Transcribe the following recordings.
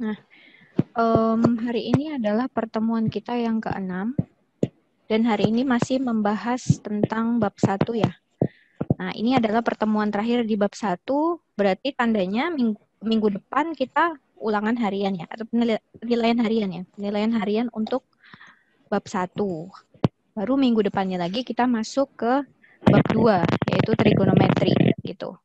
Nah, hari ini adalah pertemuan kita yang ke-6. Dan hari ini masih membahas tentang bab 1 ya. Nah, ini adalah pertemuan terakhir di bab 1, berarti tandanya minggu depan kita ulangan harian ya, atau penilaian harian ya. Penilaian harian untuk bab 1. Baru minggu depannya lagi kita masuk ke bab 2, yaitu trigonometri gitu.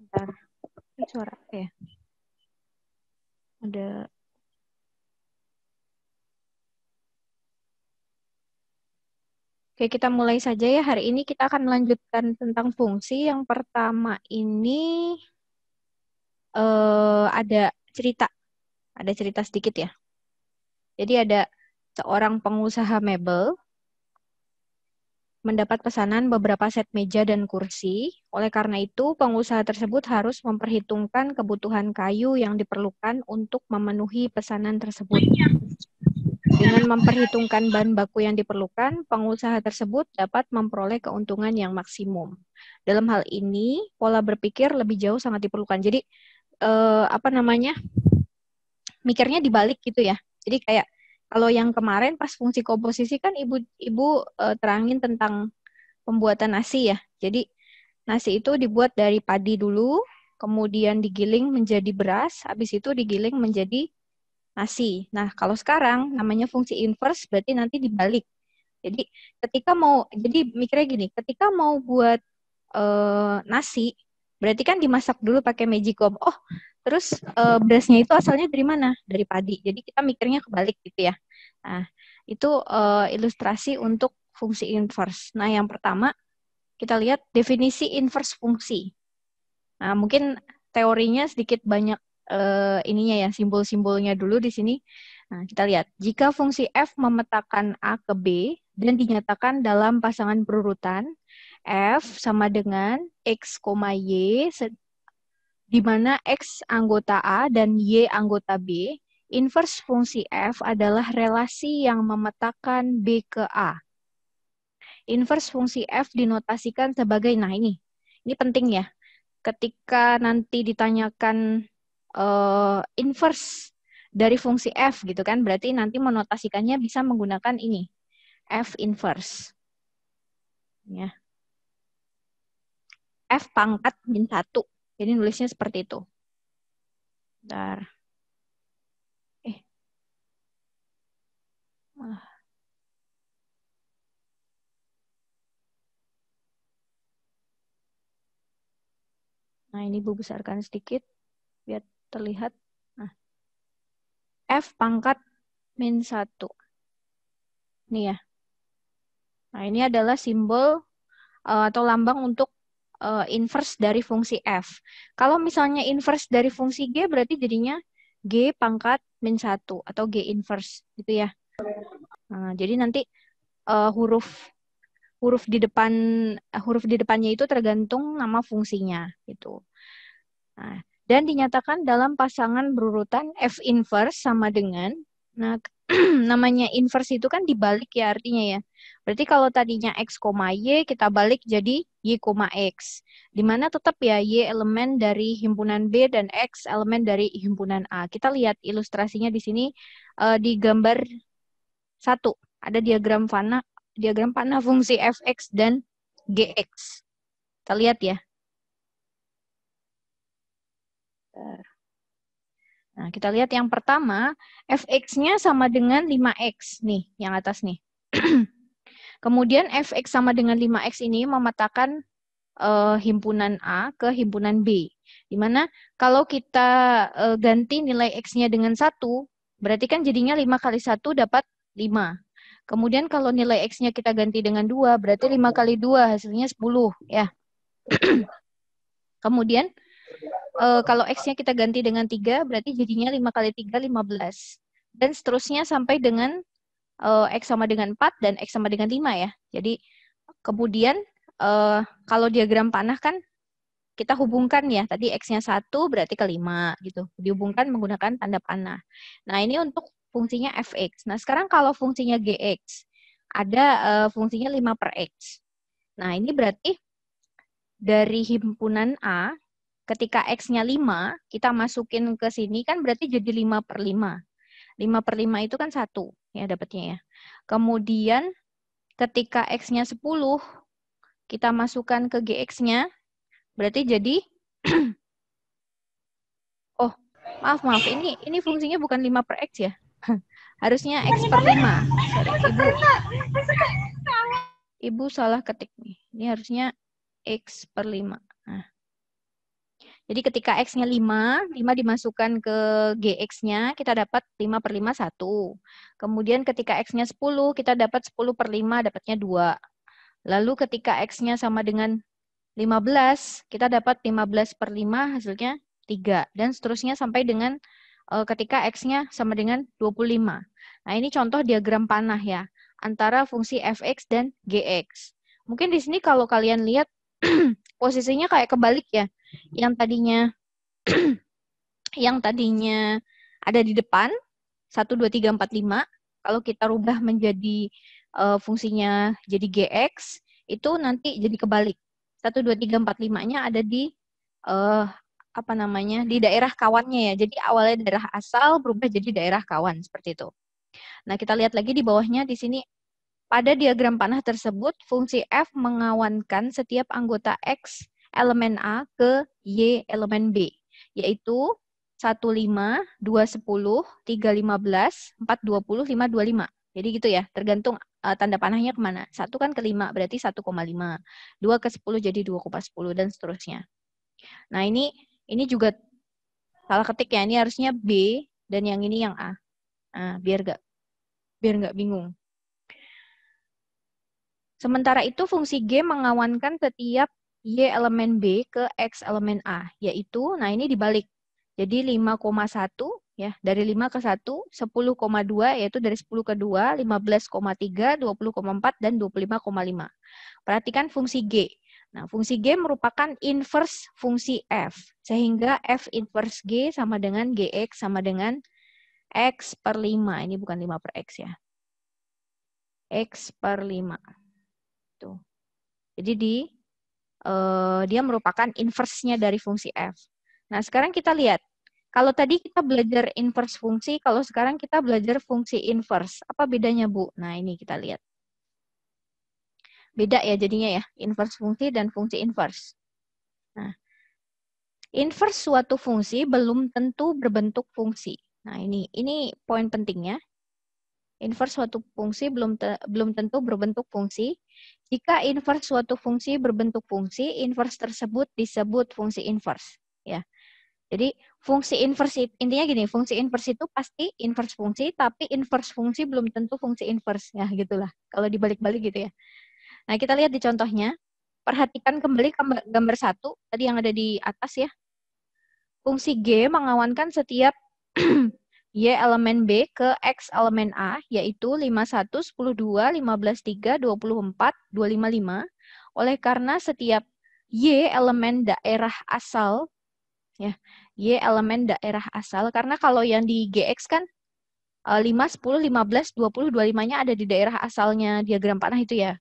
Bentar. Ini suara apa ya? Ada. Oke, kita mulai saja ya. Hari ini kita akan melanjutkan tentang fungsi. Yang pertama ini ada cerita sedikit ya. Jadi ada seorang pengusaha mebel mendapat pesanan beberapa set meja dan kursi. Oleh karena itu, pengusaha tersebut harus memperhitungkan kebutuhan kayu yang diperlukan untuk memenuhi pesanan tersebut. Dengan memperhitungkan bahan baku yang diperlukan, pengusaha tersebut dapat memperoleh keuntungan yang maksimum. Dalam hal ini, pola berpikir lebih jauh sangat diperlukan. Jadi, mikirnya dibalik gitu ya. Jadi kayak kalau yang kemarin pas fungsi komposisi kan ibu terangin tentang pembuatan nasi ya. Jadi nasi itu dibuat dari padi dulu, kemudian digiling menjadi beras, habis itu digiling menjadi nasi. Nah, kalau sekarang namanya fungsi inverse berarti nanti dibalik. Jadi mikirnya gini, ketika mau buat nasi, berarti kan dimasak dulu pakai magicom. Oh, terus berasnya itu asalnya dari mana? Dari padi. Jadi kita mikirnya kebalik gitu ya. Nah, itu ilustrasi untuk fungsi inverse. Nah, yang pertama kita lihat definisi inverse fungsi. Nah, mungkin teorinya sedikit banyak ininya ya, simbol-simbolnya dulu di sini. Nah, kita lihat. Jika fungsi f memetakan A ke B dan dinyatakan dalam pasangan berurutan, f sama dengan x, y, di mana x anggota A dan y anggota B, inverse fungsi f adalah relasi yang memetakan B ke A. Inverse fungsi f dinotasikan sebagai, nah ini penting ya. Ketika nanti ditanyakan inverse dari fungsi f gitu kan, berarti nanti menotasikannya bisa menggunakan ini, f inverse. Ya. F pangkat min 1. Jadi nulisnya seperti itu. Bentar. Nah, ini Bu besarkan sedikit biar terlihat. Nah, F pangkat min 1. Ini ya. Nah, ini adalah simbol atau lambang untuk inverse dari fungsi F. Kalau misalnya inverse dari fungsi G berarti jadinya G pangkat min 1 atau G inverse gitu ya. Nah, jadi nanti huruf di depannya itu tergantung nama fungsinya gitu. Nah, dan dinyatakan dalam pasangan berurutan F inverse sama dengan, nah namanya inverse itu kan dibalik ya artinya ya. Berarti kalau tadinya X, Y, kita balik jadi Y, X. Dimana tetap ya Y elemen dari himpunan B dan X elemen dari himpunan A. Kita lihat ilustrasinya di sini di gambar 1. Ada diagram panah fungsi Fx dan Gx. Kita lihat ya. Nah, kita lihat yang pertama, Fx-nya sama dengan 5x. Nih, yang atas nih. Kemudian Fx sama dengan 5x ini memetakan himpunan A ke himpunan B. Dimana kalau kita ganti nilai X-nya dengan 1, berarti kan jadinya 5 kali 1 dapat 5. Kemudian kalau nilai X-nya kita ganti dengan 2, berarti 5 kali 2 hasilnya 10. Ya. Kemudian kalau X-nya kita ganti dengan 3, berarti jadinya 5 kali 3, 15. Dan seterusnya sampai dengan X sama dengan 4 dan X sama dengan 5 ya. Jadi kemudian kalau diagram panah kan kita hubungkan ya. Tadi X-nya 1 berarti ke 5 gitu. Dihubungkan menggunakan tanda panah. Nah ini untuk fungsinya Fx. Nah sekarang kalau fungsinya Gx, ada fungsinya 5 per X. Nah ini berarti dari himpunan A, ketika X-nya 5, kita masukin ke sini kan berarti jadi 5/5. 5/5 itu kan 1, ya dapatnya ya. Kemudian ketika X-nya 10, kita masukkan ke GX-nya, berarti jadi, oh maaf, ini fungsinya bukan 5/X ya. Harusnya X/5. Sorry, Ibu salah ketik nih. Ini harusnya X/5. Nah, jadi ketika X-nya 5 dimasukkan ke GX-nya, kita dapat 5/5 1. Kemudian ketika X-nya 10, kita dapat 10/5, dapatnya 2. Lalu ketika X-nya sama dengan 15, kita dapat 15/5, hasilnya 3. Dan seterusnya sampai dengan ketika X-nya sama dengan 25. Nah, ini contoh diagram panah ya, antara fungsi fx dan gx. Mungkin di sini kalau kalian lihat, posisinya kayak kebalik ya. Yang tadinya ada di depan, 1, 2, 3, 4, 5, kalau kita rubah menjadi fungsinya jadi gx, itu nanti jadi kebalik. 1, 2, 3, 4, 5-nya ada di di daerah kawannya ya. Jadi awalnya daerah asal berubah jadi daerah kawan seperti itu. Nah, kita lihat lagi di bawahnya di sini, pada diagram panah tersebut fungsi f mengawankan setiap anggota x elemen A ke y elemen B, yaitu 1, 5, 2, 10, 3, 15, 4, 20, 5, 25. Jadi gitu ya, tergantung tanda panahnya kemana. 1 kan ke 5, berarti 1,5. 2 ke 10 jadi 2,10 dan seterusnya. Nah, ini juga salah ketik ya. Ini harusnya B dan yang ini yang A. Nah, biar nggak bingung. Sementara itu fungsi G mengawankan setiap Y elemen B ke X elemen A, yaitu, nah ini dibalik. Jadi 5,1 ya, dari 5 ke 1, 10,2 yaitu dari 10 ke 2, 15,3, 20,4 dan 25,5. Perhatikan fungsi G. Nah, fungsi G merupakan inverse fungsi F, sehingga F inverse G sama dengan GX sama dengan X/5. Ini bukan 5/X ya. X/5. Tuh. Jadi dia merupakan inverse-nya dari fungsi F. Nah, sekarang kita lihat. Kalau tadi kita belajar inverse fungsi, kalau sekarang kita belajar fungsi inverse. Apa bedanya, Bu? Nah, ini kita lihat. Beda ya jadinya ya, inverse fungsi dan fungsi inverse. Nah, inverse suatu fungsi belum tentu berbentuk fungsi. Nah, ini poin pentingnya. Inverse suatu fungsi belum tentu berbentuk fungsi. Jika inverse suatu fungsi berbentuk fungsi, inverse tersebut disebut fungsi inverse. Ya. Jadi fungsi inverse intinya gini, fungsi inverse itu pasti inverse fungsi, tapi inverse fungsi belum tentu fungsi inverse. Ya, gitulah. Kalau dibalik-balik gitu ya. Nah, kita lihat di contohnya. Perhatikan kembali gambar 1 tadi yang ada di atas ya. Fungsi G mengawankan setiap Y elemen B ke X elemen A, yaitu 51, 10, 2, 15, 3, 24, 25, 5. Oleh karena setiap Y elemen daerah asal, ya, Y elemen daerah asal, karena kalau yang di GX kan 5, 10, 15, 20, 25-nya ada di daerah asalnya diagram panah itu ya.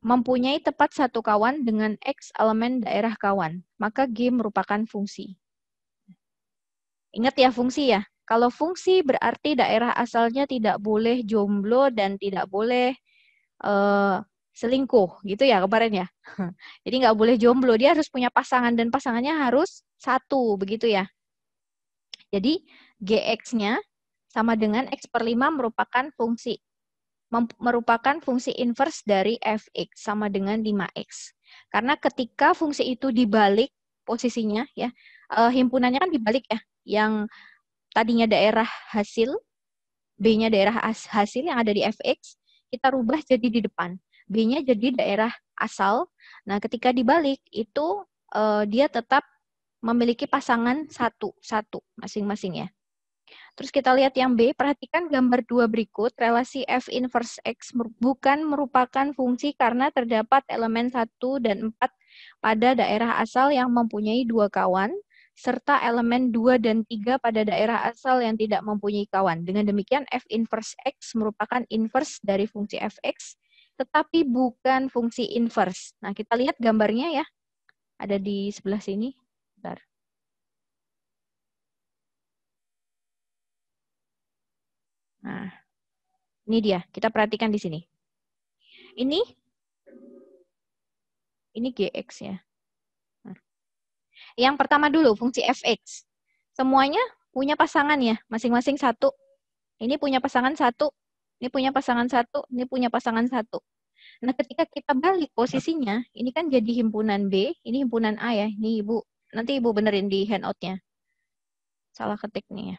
Mempunyai tepat satu kawan dengan X elemen daerah kawan, maka G merupakan fungsi. Ingat ya fungsi ya. Kalau fungsi berarti daerah asalnya tidak boleh jomblo dan tidak boleh selingkuh, gitu ya kemarin ya. Jadi nggak boleh jomblo, dia harus punya pasangan dan pasangannya harus satu, begitu ya. Jadi GX-nya sama dengan X/5 merupakan fungsi inverse dari Fx sama dengan 5x. Karena ketika fungsi itu dibalik posisinya ya, himpunannya kan dibalik ya. Yang tadinya daerah hasil, B-nya daerah hasil yang ada di Fx, kita rubah jadi di depan. B-nya jadi daerah asal. Nah, ketika dibalik, itu dia tetap memiliki pasangan satu masing-masing ya. Terus kita lihat yang B, perhatikan gambar 2 berikut, relasi F inverse X bukan merupakan fungsi karena terdapat elemen 1 dan 4 pada daerah asal yang mempunyai 2 kawan, serta elemen 2 dan 3 pada daerah asal yang tidak mempunyai kawan. Dengan demikian, F inverse X merupakan inverse dari fungsi Fx, tetapi bukan fungsi inverse. Nah, kita lihat gambarnya ya. Ada di sebelah sini. Bentar. Nah, ini dia. Kita perhatikan di sini. Ini GX ya. Nah, yang pertama dulu, fungsi fx. Semuanya punya pasangan ya, masing-masing satu. Ini punya pasangan satu, ini punya pasangan satu, ini punya pasangan satu. Nah, ketika kita balik posisinya, ini kan jadi himpunan B, ini himpunan A ya. Ini Ibu, nanti Ibu benerin di handout-nya. Salah ketik nih ya.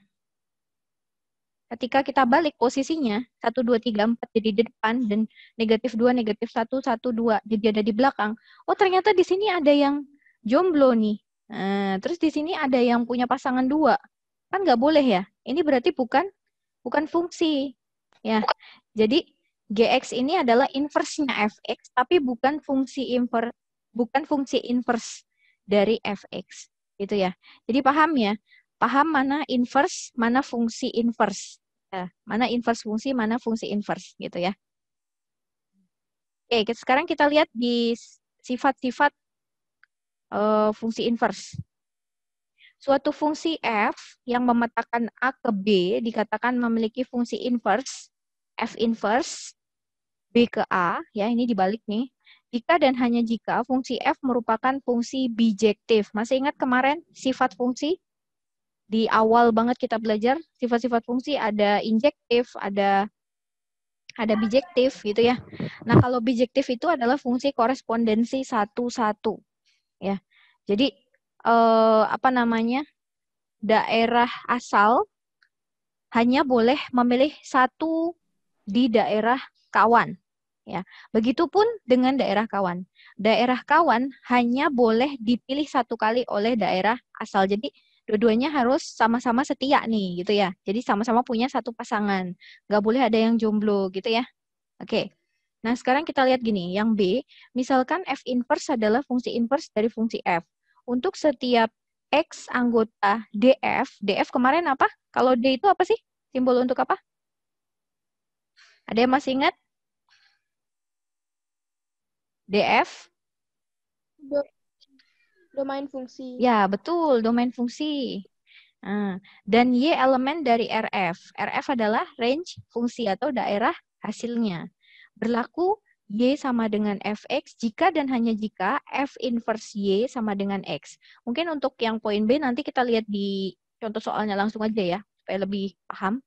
Ketika kita balik posisinya, 1, 2, 3, 4 jadi di depan, dan negatif 2, negatif 1, 1, 2 jadi ada di belakang. Oh, ternyata di sini ada yang jomblo nih. Nah, terus di sini ada yang punya pasangan 2. Kan nggak boleh ya? Ini berarti bukan fungsi. Ya. Jadi, GX ini adalah inverse-nya fx, tapi bukan fungsi inverse dari fx. Gitu ya. Jadi paham ya? Paham mana inverse, mana fungsi inverse. Ya, mana inverse fungsi, mana fungsi inverse gitu ya. Oke, sekarang kita lihat di sifat-sifat fungsi inverse. Suatu fungsi f yang memetakan A ke B dikatakan memiliki fungsi inverse, f inverse, B ke A, ya ini dibalik nih. Jika dan hanya jika fungsi f merupakan fungsi bijektif. Masih ingat kemarin sifat fungsi? Di awal banget kita belajar sifat-sifat fungsi ada injektif, ada bijektif gitu ya. Nah, kalau bijektif itu adalah fungsi korespondensi satu-satu ya. Jadi apa namanya? Daerah asal hanya boleh memilih satu di daerah kawan ya. Begitupun dengan daerah kawan. Daerah kawan hanya boleh dipilih satu kali oleh daerah asal. Jadi dua-duanya harus sama-sama setia nih gitu ya. Jadi sama-sama punya satu pasangan. Nggak boleh ada yang jomblo gitu ya. Oke. Nah, sekarang kita lihat gini, yang B, misalkan F inverse adalah fungsi inverse dari fungsi F. Untuk setiap X anggota DF kemarin apa? Kalau D itu apa sih? Simbol untuk apa? Ada yang masih ingat? DF? Domain fungsi. Ya, betul, domain fungsi. Nah, dan Y elemen dari RF. RF adalah range fungsi atau daerah hasilnya. Berlaku Y sama dengan Fx jika dan hanya jika F inverse Y sama dengan X. Mungkin untuk yang poin B nanti kita lihat di contoh soalnya langsung aja ya, supaya lebih paham.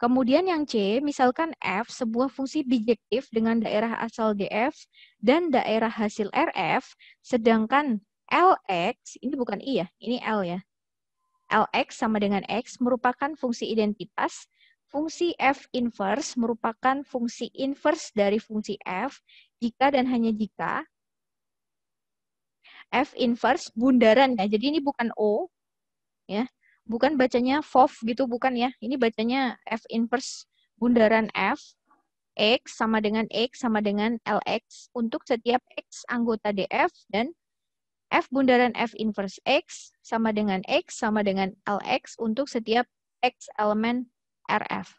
Kemudian yang C, misalkan F sebuah fungsi bijektif dengan daerah asal DF dan daerah hasil RF, sedangkan Lx, ini bukan I ya, ini L ya. Lx sama dengan X merupakan fungsi identitas. Fungsi F inverse merupakan fungsi inverse dari fungsi F jika dan hanya jika F inverse bundaran ya. Jadi ini bukan O ya. Bukan bacanya FOF gitu bukan ya. Ini bacanya F inverse bundaran F X sama dengan Lx untuk setiap X anggota DF dan F bundaran F inverse X sama dengan Lx untuk setiap X elemen RF.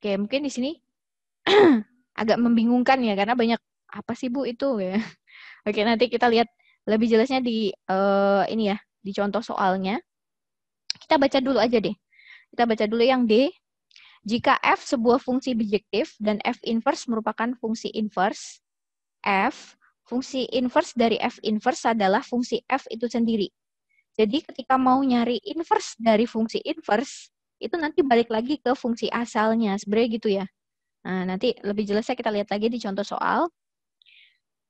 Oke, mungkin di sini agak membingungkan ya, karena banyak apa sih Bu itu ya. Oke, nanti kita lihat lebih jelasnya di ini ya, di contoh soalnya. Kita baca dulu aja deh. Kita baca dulu yang D. Jika F sebuah fungsi bijektif dan F inverse merupakan fungsi inverse, fungsi inverse dari F inverse adalah fungsi F itu sendiri. Jadi ketika mau nyari inverse dari fungsi inverse, itu nanti balik lagi ke fungsi asalnya. Sebenarnya gitu ya. Nah, nanti lebih jelasnya kita lihat lagi di contoh soal.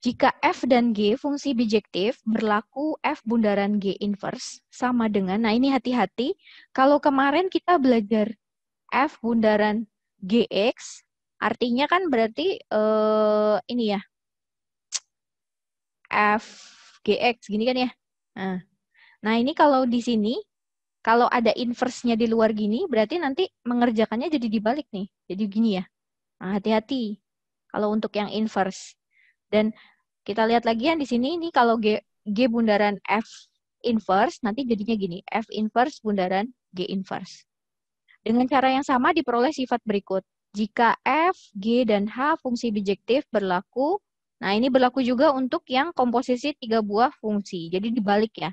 Jika F dan G fungsi bijektif, berlaku F bundaran G inverse sama dengan, nah ini hati-hati, kalau kemarin kita belajar F bundaran GX, artinya kan berarti ini ya, F GX, gini kan ya. Nah ini kalau di sini, kalau ada inverse-nya di luar gini, berarti nanti mengerjakannya jadi dibalik nih. Jadi gini ya. Nah, hati-hati kalau untuk yang inverse. Dan kita lihat lagi yang di sini, ini kalau G bundaran F inverse, nanti jadinya gini. F inverse bundaran G inverse. Dengan cara yang sama diperoleh sifat berikut. Jika F, G, dan H fungsi bijektif berlaku Nah, ini berlaku juga untuk yang komposisi 3 buah fungsi. Jadi dibalik ya.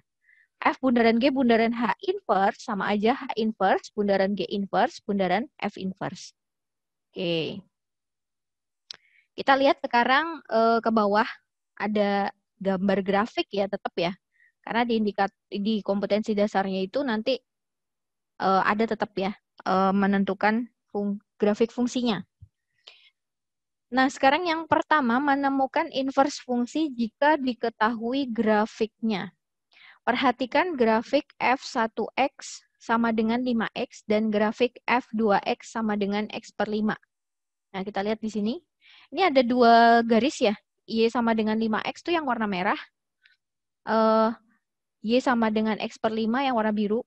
F bundaran G bundaran H inverse sama aja H inverse bundaran G inverse bundaran F inverse. Oke. Kita lihat sekarang ke bawah ada gambar grafik ya tetap ya. Karena di kompetensi dasarnya itu nanti ada tetap ya menentukan grafik fungsinya. Nah, sekarang yang pertama menemukan inverse fungsi jika diketahui grafiknya. Perhatikan grafik F1X sama dengan 5X dan grafik F2X sama dengan X per 5. Nah, kita lihat di sini. Ini ada dua garis ya. Y sama dengan 5X itu yang warna merah. Y sama dengan X per 5 yang warna biru.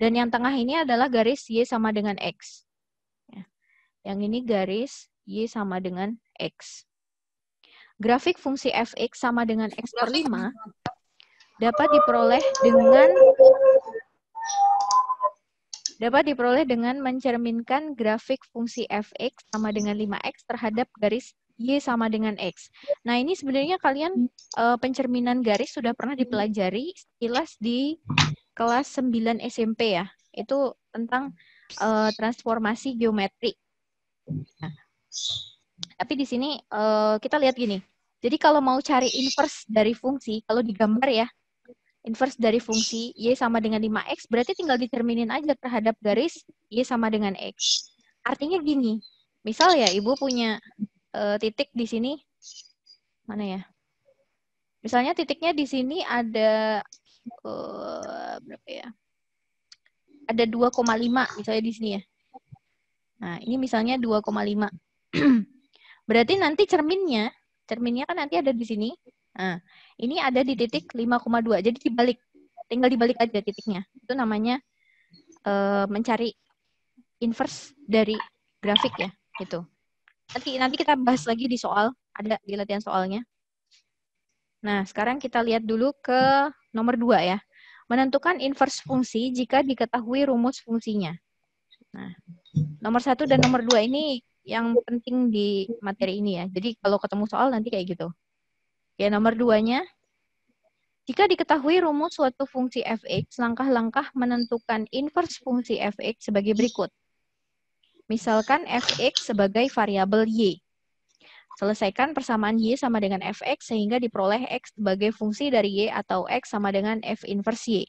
Dan yang tengah ini adalah garis Y sama dengan X. Yang ini garis Y sama dengan X. Grafik fungsi Fx sama dengan X per 5 dapat diperoleh dengan mencerminkan grafik fungsi Fx sama dengan 5x terhadap garis Y sama dengan X. Nah, ini sebenarnya kalian pencerminan garis sudah pernah dipelajari sekilas di kelas 9 SMP ya. Itu tentang transformasi geometri. Nah, tapi di sini kita lihat gini. Jadi kalau mau cari inverse dari fungsi, kalau digambar ya, inverse dari fungsi Y sama dengan 5X, berarti tinggal determinin aja terhadap garis Y sama dengan X. Artinya gini, misal ya Ibu punya titik di sini, mana ya? Misalnya titiknya di sini ada, berapa ya? Ada 2,5 misalnya di sini ya. Nah, ini misalnya 2,5. Berarti nanti cerminnya kan nanti ada di sini. Nah, ini ada di titik 5,2. Jadi dibalik. Tinggal dibalik aja titiknya. Itu namanya mencari inverse dari grafik ya, gitu. Nanti kita bahas lagi di soal, ada di latihan soalnya. Nah, sekarang kita lihat dulu ke nomor 2 ya. Menentukan inverse fungsi jika diketahui rumus fungsinya. Nah, nomor 1 dan nomor 2 ini yang penting di materi ini ya. Jadi kalau ketemu soal nanti kayak gitu. Ya, nomor 2-nya, jika diketahui rumus suatu fungsi fx, langkah-langkah menentukan inverse fungsi fx sebagai berikut. Misalkan fx sebagai variabel y. Selesaikan persamaan y sama dengan fx sehingga diperoleh x sebagai fungsi dari y atau x sama dengan f inverse y.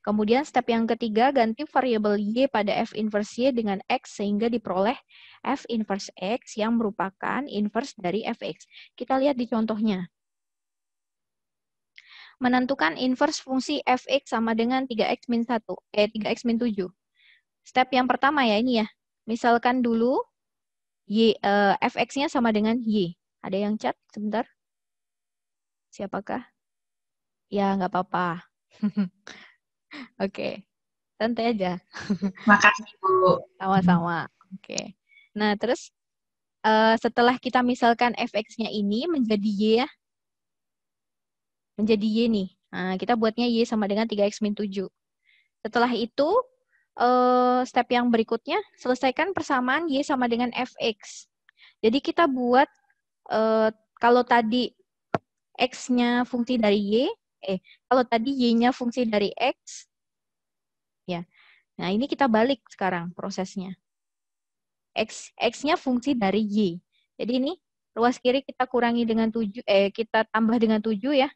Kemudian step yang ketiga, ganti variabel y pada f inverse y dengan x sehingga diperoleh f inverse x yang merupakan inverse dari fx. Kita lihat di contohnya. Menentukan inverse fungsi fx sama dengan 3x min 1, 3x min 7. Step yang pertama ya ini ya. Misalkan dulu fx-nya sama dengan y. Ada yang chat sebentar? Siapakah? Ya, nggak apa-apa. Oke. Santai aja. Makasih, Bu. Sama-sama. Oke. Nah, terus setelah kita misalkan fx-nya ini menjadi y ya. Menjadi y nih. Nah, kita buatnya y sama dengan 3x min 7. Setelah itu, step yang berikutnya, selesaikan persamaan y sama dengan fx. Jadi kita buat, kalau tadi x-nya fungsi dari y, kalau tadi y-nya fungsi dari x, ya. Nah, ini kita balik sekarang prosesnya. X-nya fungsi dari y. Jadi ini ruas kiri kita kurangi dengan 7, kita tambah dengan 7 ya.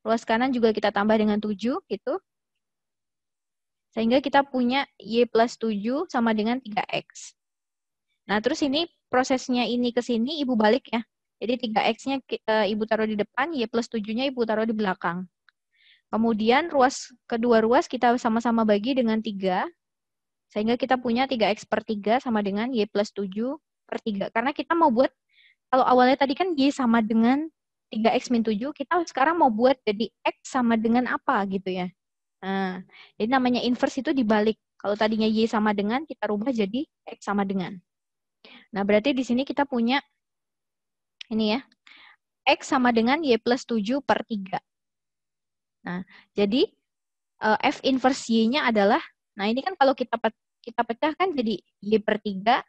Ruas kanan juga kita tambah dengan 7 gitu. Sehingga kita punya y plus 7 sama dengan 3x. Nah, terus ini prosesnya ini ke sini, Ibu balik ya. Jadi 3x-nya Ibu taruh di depan, y plus 7-nya Ibu taruh di belakang. Kemudian kedua ruas kita sama-sama bagi dengan 3. Sehingga kita punya 3x per 3 sama dengan y plus 7 per 3. Karena kita mau buat, kalau awalnya tadi kan y sama dengan 3x min 7, kita sekarang mau buat jadi x sama dengan apa gitu ya. Nah, jadi namanya inverse itu dibalik. Kalau tadinya y sama dengan, kita rubah jadi x sama dengan. Nah, berarti di sini kita punya ini ya, x sama dengan y plus 7 per 3. Nah, jadi f inverse y-nya adalah, nah ini kan kalau kita pecah kan jadi y per 3,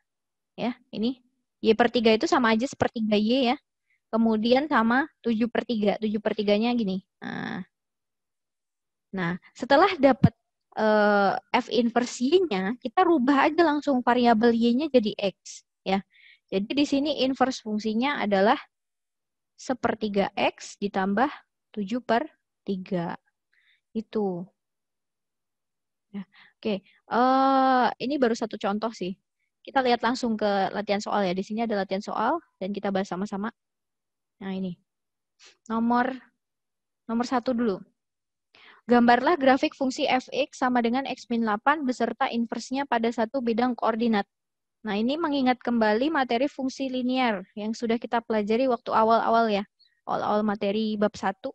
ya, ini y per 3 itu sama aja sepertiga y ya. kemudian sama 7/3. 7/3-nya gini. Nah, setelah dapat F inverse Y-nya, kita rubah aja langsung variabel Y-nya jadi X. Ya. Jadi di sini inverse fungsinya adalah 1/3 X ditambah 7/3. Itu. Ya. Oke, ini baru satu contoh sih. Kita lihat langsung ke latihan soal ya. Di sini ada latihan soal dan kita bahas sama-sama. Nah ini, nomor 1 dulu. Gambarlah grafik fungsi fx sama dengan x min 8 beserta inversnya pada satu bidang koordinat. Nah ini mengingat kembali materi fungsi linear yang sudah kita pelajari waktu awal-awal ya. Awal-awal materi bab 1.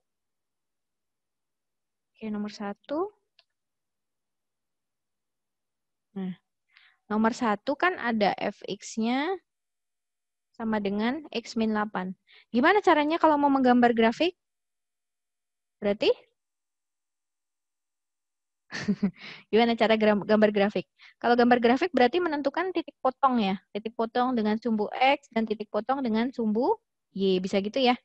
Oke, nomor 1. Nah, nomor 1 kan ada fx-nya sama dengan x min 8. Gimana caranya kalau mau menggambar grafik? Berarti? Gimana cara gambar grafik? Kalau gambar grafik berarti menentukan titik potong ya. Titik potong dengan sumbu X dan titik potong dengan sumbu Y. Bisa gitu ya.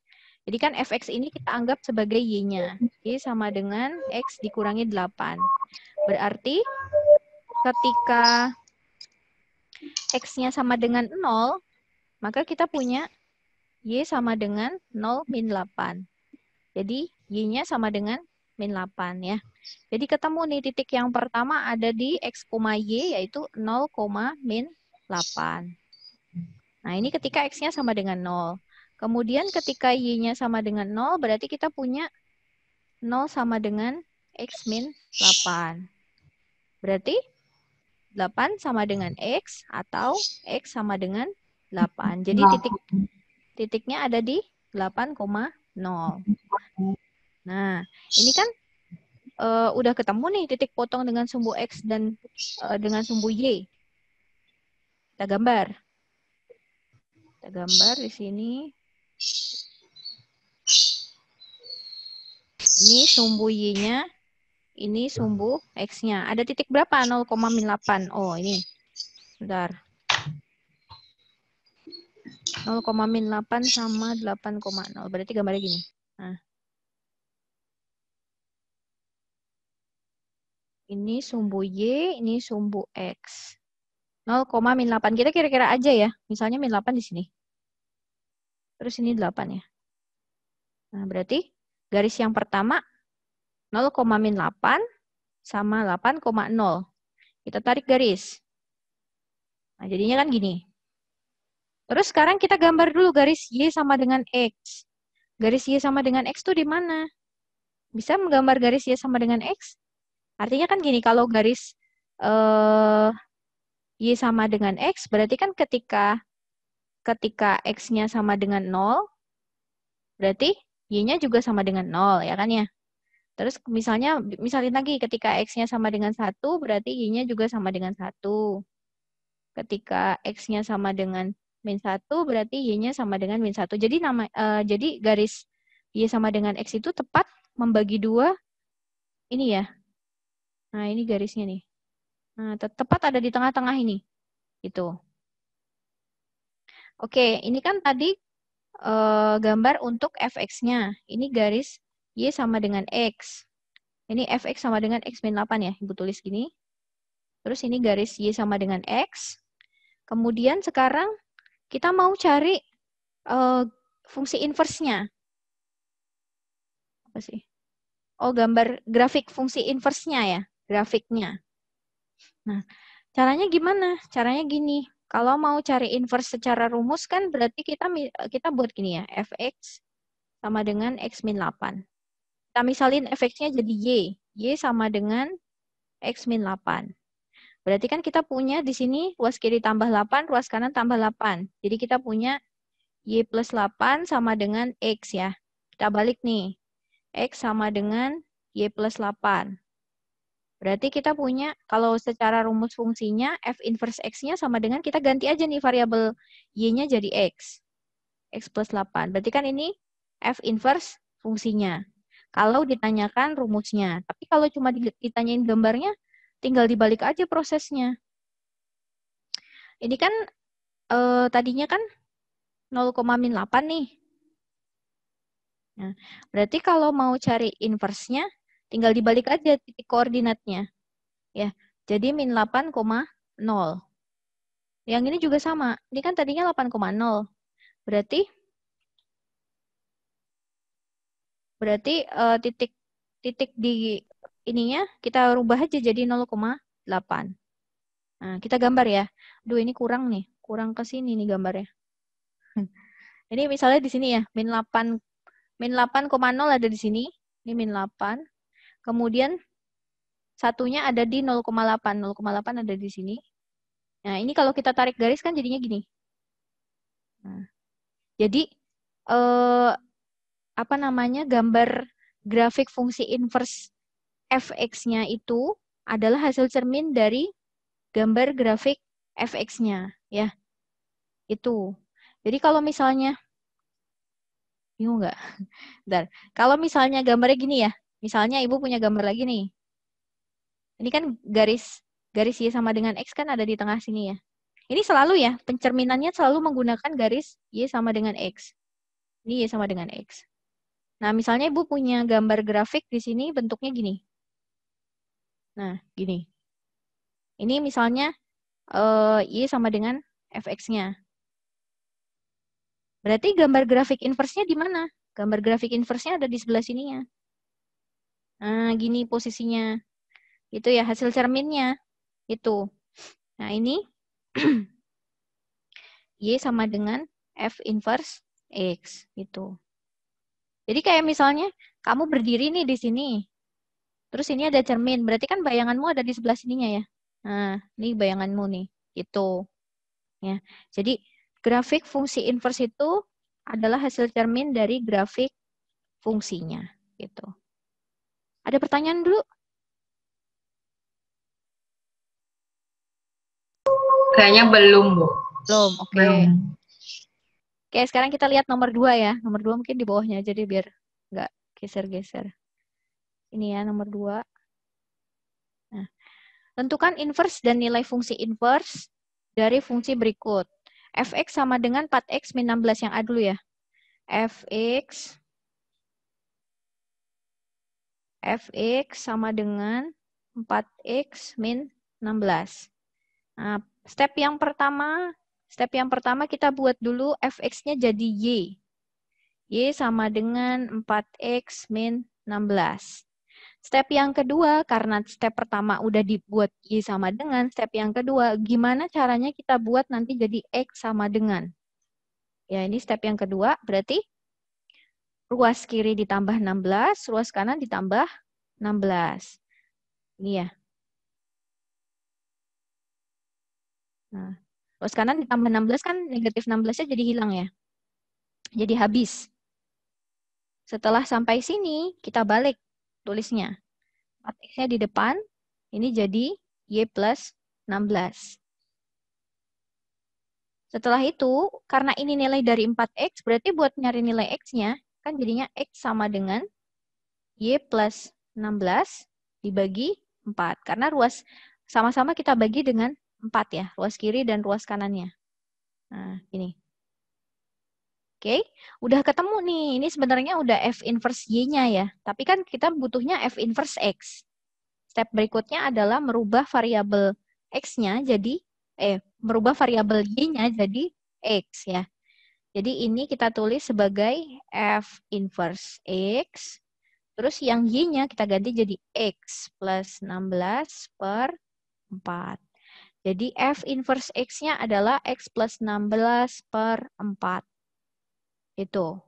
Jadi kan fx ini kita anggap sebagai Y-nya. Y sama dengan X dikurangi 8. Berarti ketika X-nya sama dengan 0, maka kita punya Y sama dengan 0 min 8. Jadi Y-nya sama dengan min 8 ya. Jadi ketemu nih titik yang pertama ada di X, Y yaitu 0, min 8. Nah ini ketika X-nya sama dengan 0. Kemudian ketika Y-nya sama dengan 0 berarti kita punya 0 sama dengan X min 8. Berarti 8 sama dengan X atau X sama dengan 8. Jadi titiknya ada di 8,0. Nah, ini kan udah ketemu nih titik potong dengan sumbu X dan dengan sumbu Y. Kita gambar. Kita gambar di sini. Ini sumbu Y-nya, ini sumbu X-nya. Ada titik berapa? 0, min 8. Oh, ini. Bentar. 0, min 8 sama 8,0. Berarti gambarnya gini. Nah. Ini sumbu Y, ini sumbu X. 0, min 8. Kita kira-kira aja ya. Misalnya min 8 di sini. Terus ini 8 ya. Nah, berarti garis yang pertama 0, min 8 sama 8,0. Kita tarik garis. Nah, jadinya kan gini. Terus sekarang kita gambar dulu garis Y sama dengan X. Garis Y sama dengan X itu di mana? Bisa menggambar garis Y sama dengan X? Artinya kan gini, kalau garis Y sama dengan X, berarti kan ketika X-nya sama dengan 0, berarti Y-nya juga sama dengan 0, ya kan ya? Terus misalin lagi, ketika X-nya sama dengan 1, berarti Y-nya juga sama dengan 1. Ketika X-nya sama dengan min 1, berarti Y-nya sama dengan min 1. Jadi garis Y sama dengan X itu tepat membagi 2, ini ya. Nah, ini garisnya nih. Nah, tepat ada di tengah-tengah ini. Gitu. Oke, ini kan tadi gambar untuk fx-nya. Ini garis Y sama dengan X. Ini fx sama dengan X min 8 ya. Ibu tulis gini. Terus ini garis Y sama dengan X. Kemudian sekarang kita mau cari fungsi inverse-nya. Apa sih? Oh, gambar grafik fungsi inverse-nya ya. Grafiknya. Nah, caranya gimana? Caranya gini. Kalau mau cari inverse secara rumus kan berarti kita buat gini ya. Fx sama dengan X min 8. Kita misalin fx-nya jadi Y. Y sama dengan X min 8. Berarti kan kita punya di sini ruas kiri tambah 8, ruas kanan tambah 8. Jadi kita punya Y plus 8 sama dengan X ya. Kita balik nih. X sama dengan Y plus 8. Berarti kita punya, kalau secara rumus fungsinya, F inverse X-nya sama dengan, kita ganti aja nih variabel Y-nya jadi X. X plus 8. Berarti kan ini F inverse fungsinya. Kalau ditanyakan rumusnya. Tapi kalau cuma ditanyain gambarnya, tinggal dibalik aja prosesnya. Ini kan tadinya kan 0, min 8 nih. Nah, berarti kalau mau cari inverse-nya, tinggal dibalik aja titik koordinatnya. Ya, jadi min 8,0. Yang ini juga sama. Ini kan tadinya 8,0. Berarti titik di ininya kita rubah aja jadi 0,8. Nah, kita gambar ya. Duh, ini kurang nih. Kurang ke sini nih gambarnya. Ini misalnya di sini ya, min 8,0 ada di sini. Ini min 8. Kemudian satunya ada di 0,8. 0,8 ada di sini. Nah, ini kalau kita tarik garis kan jadinya gini. Nah, jadi apa namanya, gambar grafik fungsi inverse fx-nya itu adalah hasil cermin dari gambar grafik fx-nya, ya. Itu. Jadi kalau misalnya, bingung nggak? Bentar. Kalau misalnya gambarnya gini ya, misalnya ibu punya gambar lagi nih. Ini kan garis Y sama dengan X kan ada di tengah sini ya. Ini selalu ya, pencerminannya selalu menggunakan garis Y sama dengan X. Ini Y sama dengan X. Nah, misalnya ibu punya gambar grafik di sini bentuknya gini. Nah, gini. Ini misalnya Y sama dengan fx-nya. Berarti gambar grafik inverse-nya di mana? Gambar grafik inverse-nya ada di sebelah sininya. Nah, gini posisinya. Itu ya hasil cerminnya. Itu. Nah, ini Y sama dengan F inverse X. Itu. Jadi kayak misalnya kamu berdiri nih di sini. Terus ini ada cermin. Berarti kan bayanganmu ada di sebelah sininya ya. Nah, ini bayanganmu nih. Itu. Ya. Jadi grafik fungsi inverse itu adalah hasil cermin dari grafik fungsinya. Gitu. Ada pertanyaan dulu? Kayaknya belum, Bu. Belum, oke. Belum. Oke, sekarang kita lihat nomor 2 ya. Nomor 2 mungkin di bawahnya aja deh biar nggak geser-geser. Ini ya nomor 2. Nah, tentukan inverse dan nilai fungsi inverse dari fungsi berikut. Fx sama dengan 4x min 16 yang A dulu ya. Fx sama dengan 4x min 16. Nah, step yang pertama kita buat dulu fx-nya jadi y. Y sama dengan 4x min 16. Step yang kedua, karena step pertama udah dibuat Y sama dengan, step yang kedua, gimana caranya kita buat nanti jadi X sama dengan. Ya, ini step yang kedua, berarti ruas kiri ditambah 16, ruas kanan ditambah 16. Ini ya. Nah, ruas kanan ditambah 16 kan negatif 16-nya jadi hilang ya. Jadi habis. Setelah sampai sini, kita balik tulisnya. 4x-nya di depan, ini jadi Y plus 16. Setelah itu, karena ini nilai dari 4x, berarti buat nyari nilai x-nya, kan jadinya x sama dengan Y plus 16 dibagi 4. Karena ruas sama-sama kita bagi dengan 4 ya, ruas kiri dan ruas kanannya. Nah, ini. Oke, udah ketemu nih. Ini sebenarnya udah F inverse Y-nya ya. Tapi kan kita butuhnya F inverse X. Step berikutnya adalah merubah variabel X-nya jadi, merubah variabel Y-nya jadi X ya. Jadi ini kita tulis sebagai F inverse X. Terus yang Y-nya kita ganti jadi X plus 16 per 4. Jadi F inverse X-nya adalah X plus 16 per 4. Itu.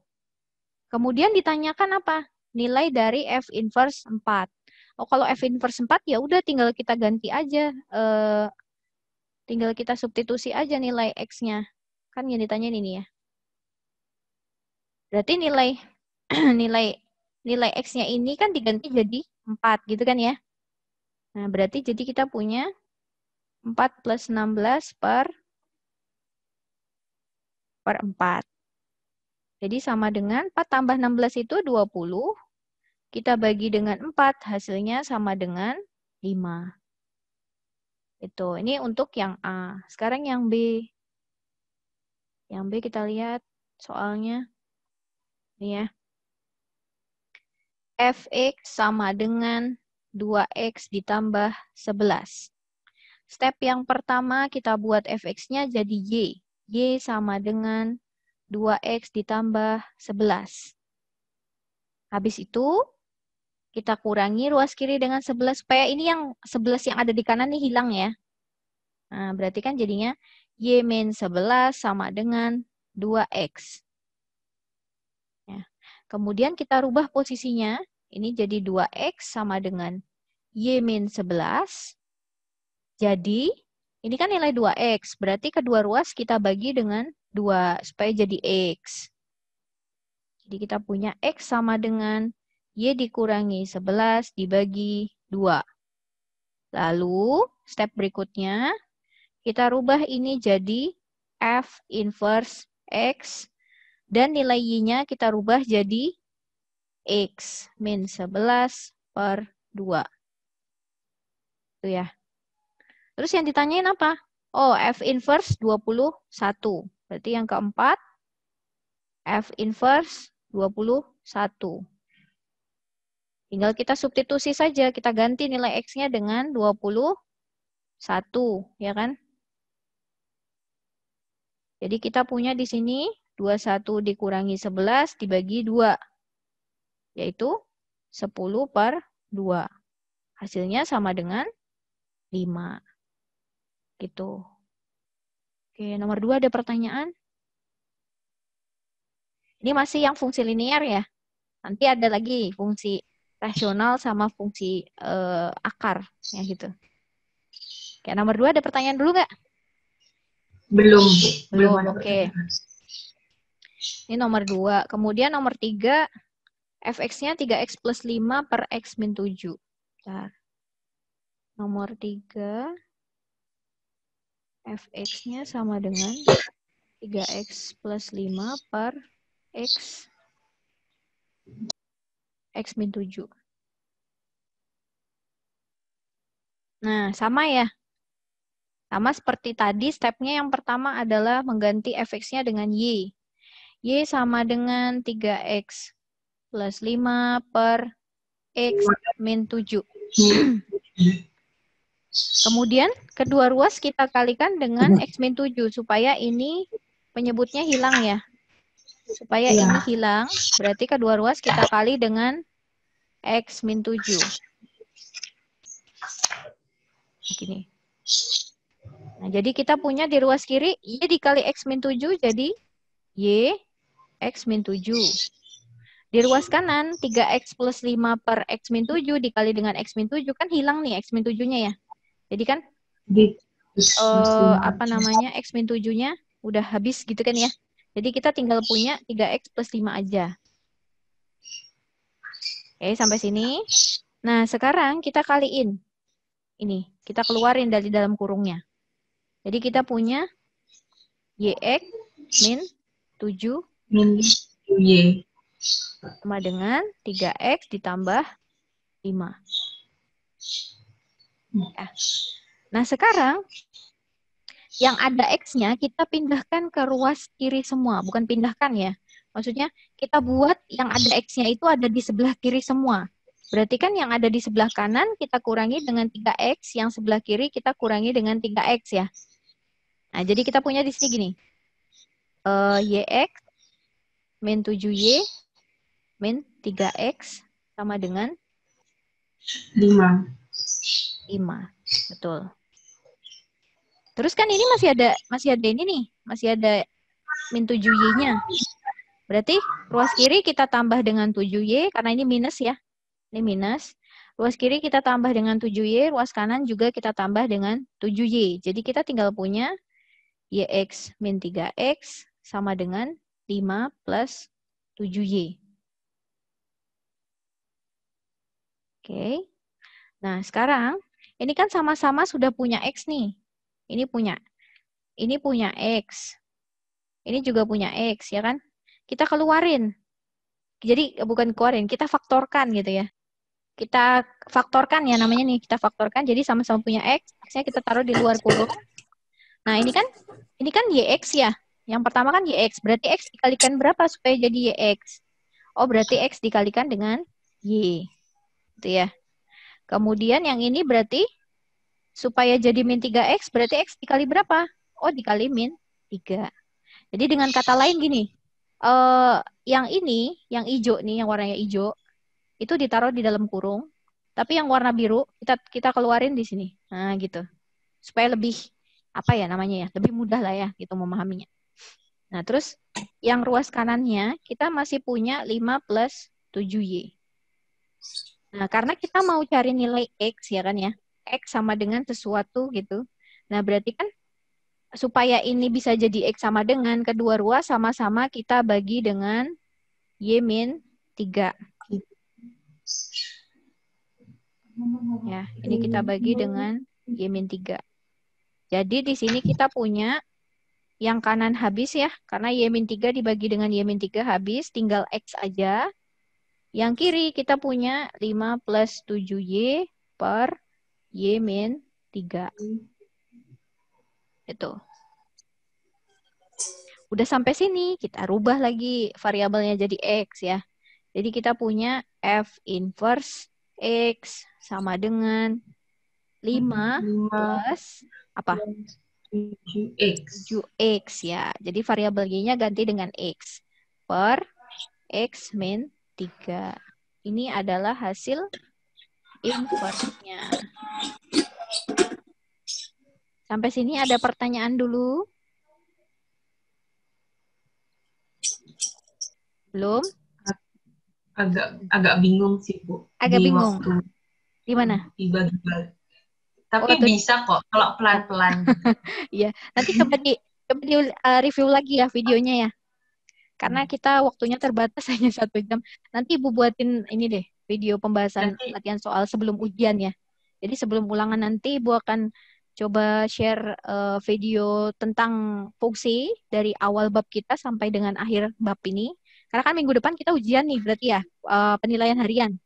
Kemudian ditanyakan apa? Nilai dari F inverse 4. Oh, kalau F inverse 4 ya udah tinggal kita ganti aja. Tinggal kita substitusi aja nilai X-nya. Kan yang ditanyain ini ya. Berarti nilai nilai X-nya ini kan diganti jadi 4 gitu kan ya. Nah, berarti jadi kita punya 4 plus 16 per 4. Jadi sama dengan 4 tambah 16 itu 20. Kita bagi dengan 4, hasilnya sama dengan 5. Itu. Ini untuk yang A. Sekarang yang B. Yang B kita lihat soalnya. Ini ya. fx sama dengan 2x ditambah 11. Step yang pertama kita buat fx-nya jadi y. Y sama dengan 2x ditambah 11. Habis itu kita kurangi ruas kiri dengan 11 supaya ini yang 11 yang ada di kanan ini hilang ya. Nah, berarti kan jadinya y min 11 sama dengan 2x. Ya. Kemudian kita rubah posisinya. Ini jadi 2x sama dengan y min 11. Jadi, ini kan nilai 2x. Berarti kedua ruas kita bagi dengan 2 supaya jadi x. Jadi kita punya x sama dengan y dikurangi 11 dibagi 2. Lalu, step berikutnya, kita rubah ini jadi f inverse x. Dan nilai y-nya kita rubah jadi x min 11 per 2. Itu ya. Terus yang ditanyain apa? Oh, f inverse 21. Berarti yang keempat, f inverse 21. Tinggal kita substitusi saja. Kita ganti nilai x-nya dengan 21. Ya kan? Jadi kita punya di sini 21 dikurangi 11 dibagi 2. Yaitu 10 per 2. Hasilnya sama dengan 5. Gitu. Oke, nomor 2 ada pertanyaan? Ini masih yang fungsi linear ya. Nanti ada lagi fungsi rasional sama fungsi akar. Ya gitu. Oke, nomor 2 ada pertanyaan dulu nggak? Belum. Belum, ada oke. pertanyaan. Ini nomor 2. Kemudian nomor 3, fx-nya 3x plus 5 per x min 7. Bentar. Nomor 3, fx-nya sama dengan 3x plus 5 per x min 7. Nah, sama ya. Sama seperti tadi, stepnya yang pertama adalah mengganti fx-nya dengan y. Y sama dengan 3x plus 5 per x min 7. Kemudian, kedua ruas kita kalikan dengan x min 7, supaya ini penyebutnya hilang ya. Supaya ini hilang, berarti kedua ruas kita kali dengan x min 7. Begini. Nah, jadi kita punya di ruas kiri, y dikali x min 7 jadi y x min 7. Di ruas kanan, 3x plus 5 per x min 7 dikali dengan x min 7, kan hilang nih x min 7-nya ya. Jadi kan, x min 7-nya udah habis gitu kan ya. Jadi kita tinggal punya 3x plus 5 aja. Oke, sampai sini. Nah, sekarang kita kaliin. Ini, kita keluarin dari dalam kurungnya. Jadi kita punya YX min 7 Min Y. sama dengan 3X ditambah 5. Ya. Nah, sekarang yang ada X-nya kita pindahkan ke ruas kiri semua. Bukan pindahkan ya. Maksudnya kita buat yang ada X-nya itu ada di sebelah kiri semua. Berarti kan yang ada di sebelah kanan kita kurangi dengan 3X, yang sebelah kiri kita kurangi dengan 3X ya. Nah, jadi kita punya di sini gini. YX min 7Y min 3X sama dengan 5. Betul. Terus kan ini masih ada ini nih, masih ada min 7Y-nya. Berarti ruas kiri kita tambah dengan 7Y, karena ini minus ya. Ini minus. Ruas kiri kita tambah dengan 7Y, ruas kanan juga kita tambah dengan 7Y. Jadi kita tinggal punya YX min 3X sama dengan 5 plus 7Y. Oke. Nah, sekarang ini kan sama-sama sudah punya X nih. Ini punya X. Ini juga punya X, ya kan? Kita keluarin. Jadi bukan keluarin, kita faktorkan gitu ya. Kita faktorkan ya namanya nih, kita faktorkan. Jadi sama-sama punya X, X-nya kita taruh di luar kurung. Nah, ini kan YX ya. Yang pertama kan YX, berarti X dikalikan berapa supaya jadi YX? Oh, berarti X dikalikan dengan Y. Gitu ya. Kemudian yang ini berarti supaya jadi min 3X, berarti X dikali berapa? Oh, dikali min 3. Jadi dengan kata lain gini, yang ini, yang hijau nih, yang warnanya hijau, itu ditaruh di dalam kurung. Tapi yang warna biru, kita keluarin di sini. Nah, gitu. Supaya lebih, apa ya namanya ya, lebih mudah lah ya, gitu memahaminya. Nah, terus yang ruas kanannya, kita masih punya 5 plus 7Y. Nah, karena kita mau cari nilai X ya kan ya. X sama dengan sesuatu gitu. Nah, berarti kan supaya ini bisa jadi X sama dengan kedua ruas sama-sama kita bagi dengan Y min 3. Ya, ini kita bagi dengan Y min 3. Jadi di sini kita punya yang kanan habis ya. Karena Y min 3 dibagi dengan Y min 3 habis. Tinggal X aja. Yang kiri kita punya 5 plus 7Y per Y min 3. Itu. Udah sampai sini, kita rubah lagi variabelnya jadi X ya. Jadi kita punya F inverse X sama dengan 5 plus apa? 7X. 7X ya. Jadi variabel Y-nya ganti dengan X per X min 3. Ini adalah hasil inverse-nya. Sampai sini ada pertanyaan dulu? Belum? Agak bingung sih, Bu. Agak bingung. Waktu Di mana? dibagi-bagi. Tapi bisa kok kalau pelan-pelan. Iya, nanti coba di review lagi ya videonya ya. Karena kita waktunya terbatas hanya 1 jam. Nanti Ibu buatin ini deh, video pembahasan latihan soal sebelum ujian ya. Jadi sebelum ulangan nanti Ibu akan coba share video tentang fungsi dari awal bab kita sampai dengan akhir bab ini. Karena kan minggu depan kita ujian nih berarti ya, penilaian harian.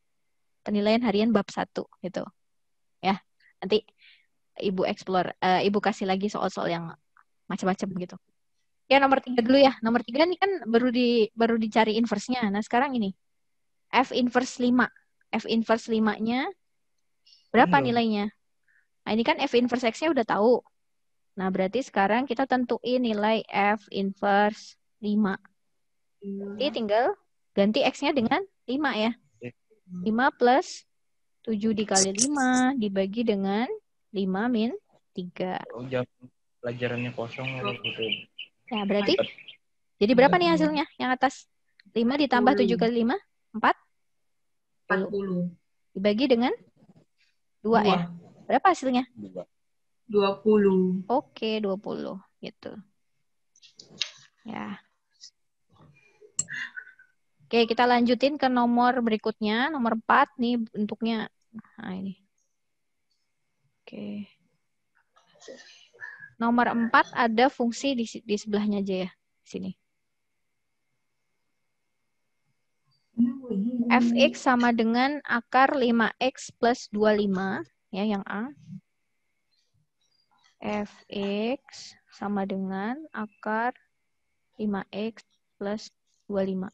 Penilaian harian bab 1 gitu. Ya, nanti Ibu explore, Ibu kasih lagi soal-soal yang macam-macam gitu. Ya nomor 3 dulu ya. Nomor 3 ini kan baru dicari inverse-nya. Nah sekarang ini F inverse 5. F inverse 5-nya berapa nilainya? Nah ini kan F inverse X-nya udah tahu. Nah berarti sekarang kita tentuin nilai F inverse 5. Jadi tinggal ganti X-nya dengan 5 ya. 5 plus 7 dikali 5 dibagi dengan 5 min 3. Oh, jam pelajarannya kosong gitu. Ya, berarti jadi berapa nih hasilnya yang atas? 5 ditambah 7 kali 5? 40. Dibagi dengan 2 ya? Berapa hasilnya? 20. Oke, 20 gitu. Ya. Oke, kita lanjutin ke nomor berikutnya. Nomor 4 nih bentuknya. Nah, ini. Oke. Nomor 4 ada fungsi di sebelahnya aja ya. Sini. Fx sama dengan akar 5x plus 25. Ya, yang A. Fx sama dengan akar 5x plus 25.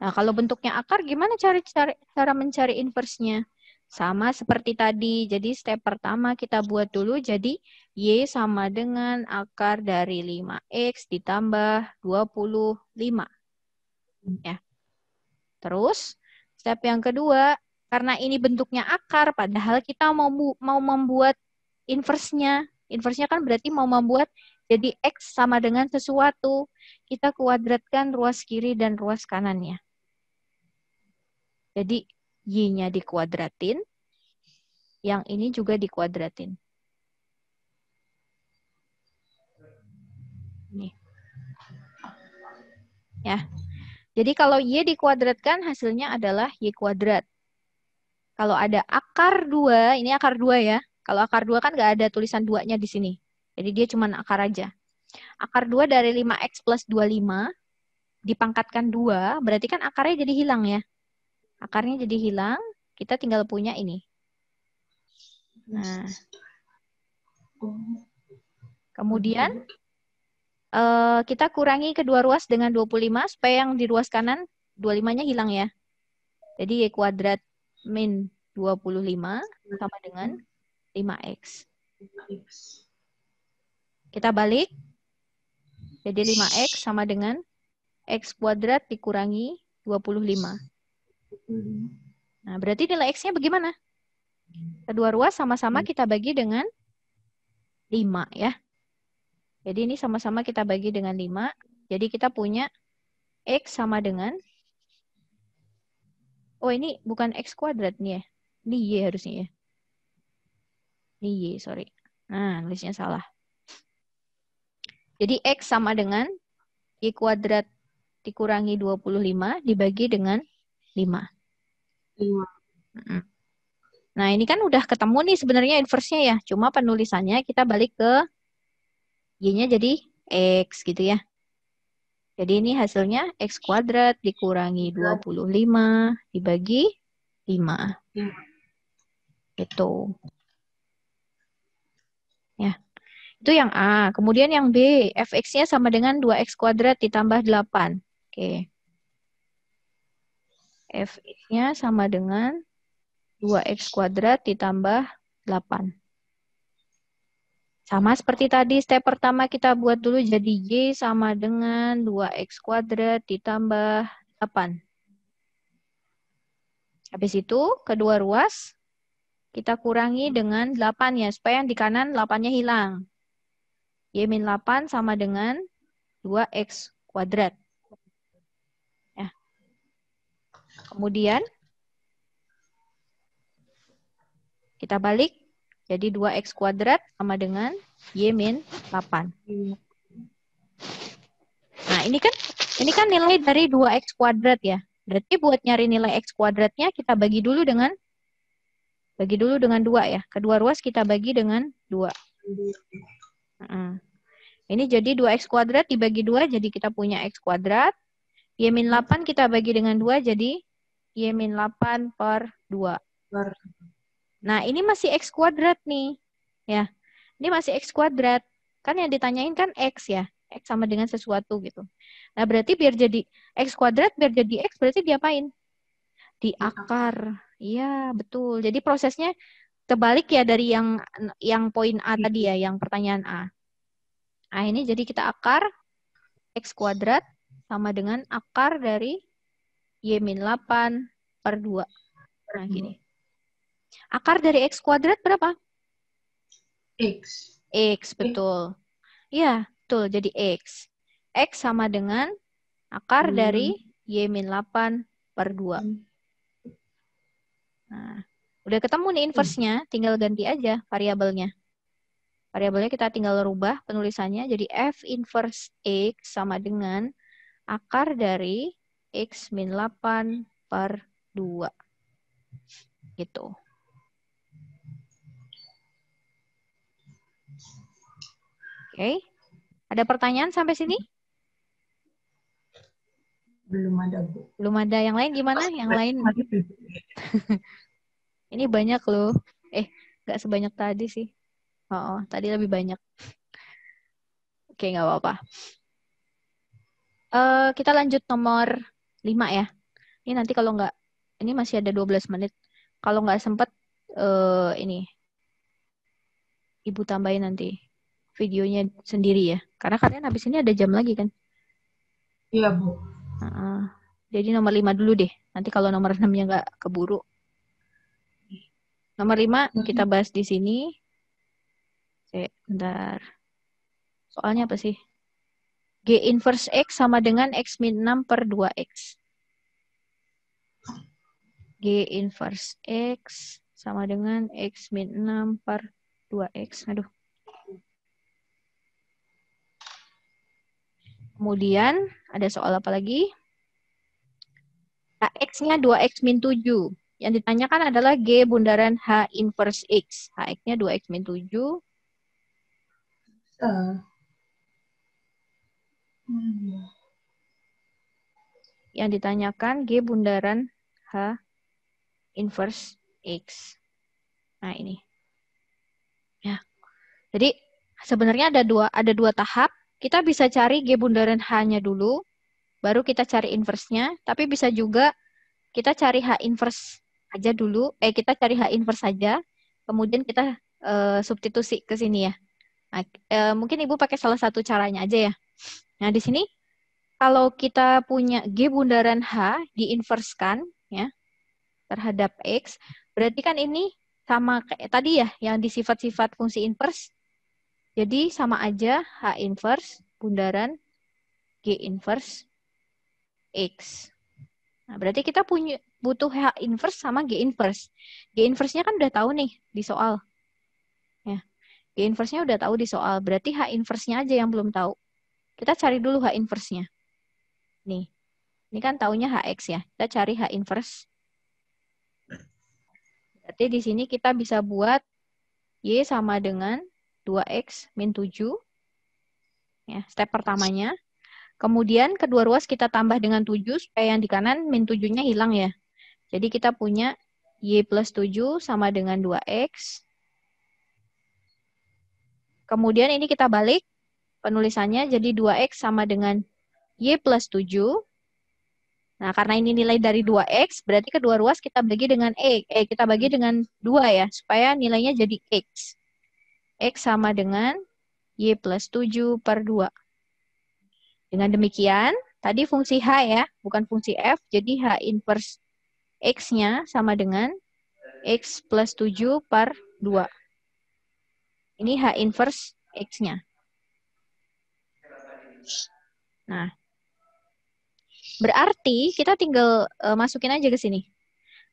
Nah, kalau bentuknya akar, gimana cara mencari inverse-nya? Sama seperti tadi. Jadi, step pertama kita buat dulu. Jadi, Y sama dengan akar dari 5X ditambah 25. Ya. Terus, step yang kedua, karena ini bentuknya akar, padahal kita mau membuat inverse-nya. Inverse-nya kan berarti mau membuat jadi X sama dengan sesuatu. Kita kuadratkan ruas kiri dan ruas kanannya. Jadi, Y-nya dikuadratin, yang ini juga dikuadratin. Nih. Ya. Jadi, kalau Y dikuadratkan, hasilnya adalah Y kuadrat. Kalau ada akar 2, ini akar 2 ya. Kalau akar 2 kan nggak ada tulisan 2-nya di sini. Jadi, dia cuma akar aja. Akar 2 dari 5X plus 25, dipangkatkan 2, berarti kan akarnya jadi hilang ya. Akarnya jadi hilang, kita tinggal punya ini. Nah, kemudian kita kurangi kedua ruas dengan 25 supaya yang di ruas kanan 25-nya hilang ya. Jadi Y kuadrat min 25 sama dengan 5X. Kita balik. Jadi 5X sama dengan X kuadrat dikurangi 25. Nah, berarti nilai X-nya bagaimana? Kedua ruas sama-sama kita bagi dengan 5 ya. Jadi ini sama-sama kita bagi dengan 5. Jadi kita punya X sama dengan, oh ini bukan X kuadrat nih ya. Ini Y harusnya ya. Ini Y, sorry. Nah, nulisnya salah. Jadi X sama dengan Y kuadrat dikurangi 25 dibagi dengan 5. Nah, ini kan udah ketemu nih sebenarnya inverse-nya ya. Cuma penulisannya kita balik ke Y-nya jadi X gitu ya. Jadi ini hasilnya X kuadrat dikurangi 25 dibagi 5. Gitu. Ya. Itu yang A. Kemudian yang B, fx-nya sama dengan 2x kuadrat ditambah 8. Oke. Fx-nya sama dengan 2x kuadrat ditambah 8. Sama seperti tadi, step pertama kita buat dulu jadi Y sama dengan 2x kuadrat ditambah 8. Habis itu, kedua ruas kita kurangi dengan 8 ya, supaya yang di kanan 8-nya hilang. Y-8 sama dengan 2x kuadrat. Ya. Kemudian, kita balik. Jadi 2x kuadrat sama dengan Y-8. Nah, ini kan nilai dari 2x kuadrat ya. Berarti buat nyari nilai x kuadratnya kita bagi dulu dengan 2 ya. Kedua ruas kita bagi dengan 2. Ini jadi 2x kuadrat dibagi 2, jadi kita punya x kuadrat. Y-8 kita bagi dengan 2, jadi Y-8 per 2. Nah, ini masih x kuadrat nih. Ya, ini masih x kuadrat. Kan yang ditanyain kan x ya. X sama dengan sesuatu gitu. Nah, berarti biar jadi x kuadrat, biar jadi x, berarti diapain? Diakar. Iya, betul. Jadi prosesnya terbalik ya dari yang poin A tadi ya, yang pertanyaan A. Nah, ini jadi kita akar x kuadrat sama dengan akar dari Y-8 per 2. Nah, gini. Akar dari x kuadrat berapa? X. X, betul. Iya, betul. Jadi X. X sama dengan akar dari Y-8 per 2. Nah, udah ketemu nih inverse-nya, tinggal ganti aja variabelnya. Variabelnya kita tinggal rubah penulisannya, jadi F inverse X sama dengan akar dari X-8 per 2. Gitu. Oke. Ada pertanyaan sampai sini? Belum ada, Bu. Belum ada. Yang lain gimana? Yang lain? Ini banyak loh. Nggak sebanyak tadi sih. Oh, tadi lebih banyak. Oke, nggak apa-apa. Kita lanjut nomor 5 ya. Ini nanti kalau nggak, ini masih ada 12 menit. Kalau nggak sempat, ini. Ibu tambahin nanti videonya sendiri ya. Karena kalian habis ini ada jam lagi kan? Iya, Bu. Jadi nomor 5 dulu deh. Nanti kalau nomor 6-nya nggak keburu. Nomor 5 kita bahas di sini. Bentar. Soalnya apa sih? G inverse X sama dengan X-6 per 2X. G inverse X sama dengan X-6 per 2X. Aduh. Kemudian ada soal apa lagi? H-X-nya 2X min 7. Yang ditanyakan adalah G bundaran H inverse X. H-X-nya 2X min 7. Yang ditanyakan G bundaran H inverse X. Nah, ini. Ya. Jadi sebenarnya ada dua tahap. Kita bisa cari G bundaran H-nya dulu, baru kita cari inverse-nya, tapi bisa juga kita cari H inverse aja dulu. Kita cari H inverse saja. Kemudian kita substitusi ke sini ya. Nah, mungkin Ibu pakai salah satu caranya aja ya. Nah, di sini kalau kita punya G bundaran H diinverskan ya terhadap X, berarti kan ini sama kayak tadi ya, yang di sifat-sifat fungsi inverse. Jadi sama aja H inverse bundaran G inverse X. Nah, berarti kita butuh H inverse sama G inverse. G inverse-nya kan udah tahu nih di soal. Ya. G inverse-nya udah tahu di soal. Berarti H inverse-nya aja yang belum tahu. Kita cari dulu H inverse-nya. Nih. Ini kan taunya HX ya. Kita cari H inverse. Berarti di sini kita bisa buat Y sama dengan 2X min 7. Ya, step pertamanya. Kemudian kedua ruas kita tambah dengan 7 supaya yang di kanan min 7-nya hilang ya. Jadi kita punya Y plus 7 sama dengan 2X. Kemudian ini kita balik penulisannya jadi 2X sama dengan Y plus 7. Nah, karena ini nilai dari 2X, berarti kedua ruas kita bagi dengan kita bagi dengan 2 ya, supaya nilainya jadi X. X sama dengan Y plus 7 per 2. Dengan demikian, tadi fungsi H ya, bukan fungsi F, jadi H inverse X-nya sama dengan X plus 7 per 2. Ini H inverse X-nya. Nah, berarti kita tinggal masukin aja ke sini.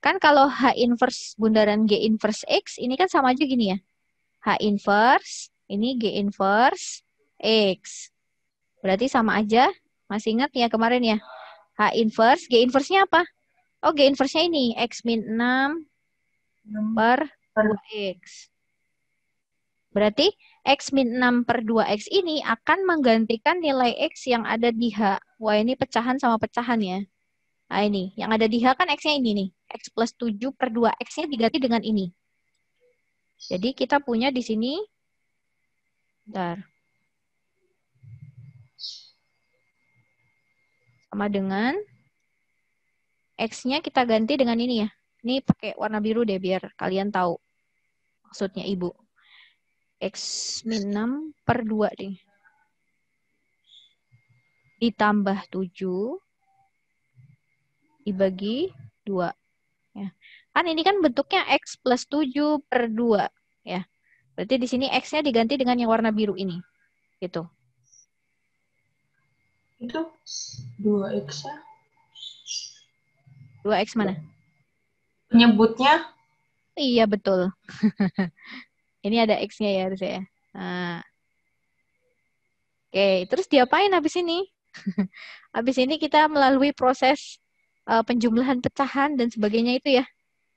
Kan kalau H inverse bundaran G inverse X, ini kan sama aja gini ya. H inverse, ini G inverse X. Berarti sama aja. Masih ingat ya kemarin ya? H inverse, G inverse-nya apa? Oh, G inverse-nya ini. X min 6 per 2X. Berarti X min 6 per 2X ini akan menggantikan nilai X yang ada di H. Wah, ini pecahan sama pecahan ya. Nah, ini. Yang ada di H kan X-nya ini nih. X plus 7 per 2X-nya diganti dengan ini. Jadi kita punya di sini. Bentar. Sama dengan X-nya kita ganti dengan ini ya. Ini pakai warna biru deh biar kalian tahu maksudnya Ibu. X min 6 per 2 deh. Ditambah 7 dibagi 2. Ya. Kan ini kan bentuknya X plus 7 per 2. Ya. Berarti di sini X-nya diganti dengan yang warna biru ini. Gitu. Itu 2X ya? 2X mana? Penyebutnya? Iya, betul. Ini ada X-nya ya harusnya ya. Nah. Oke, terus diapain habis ini? Habis ini kita melalui proses penjumlahan pecahan dan sebagainya itu ya.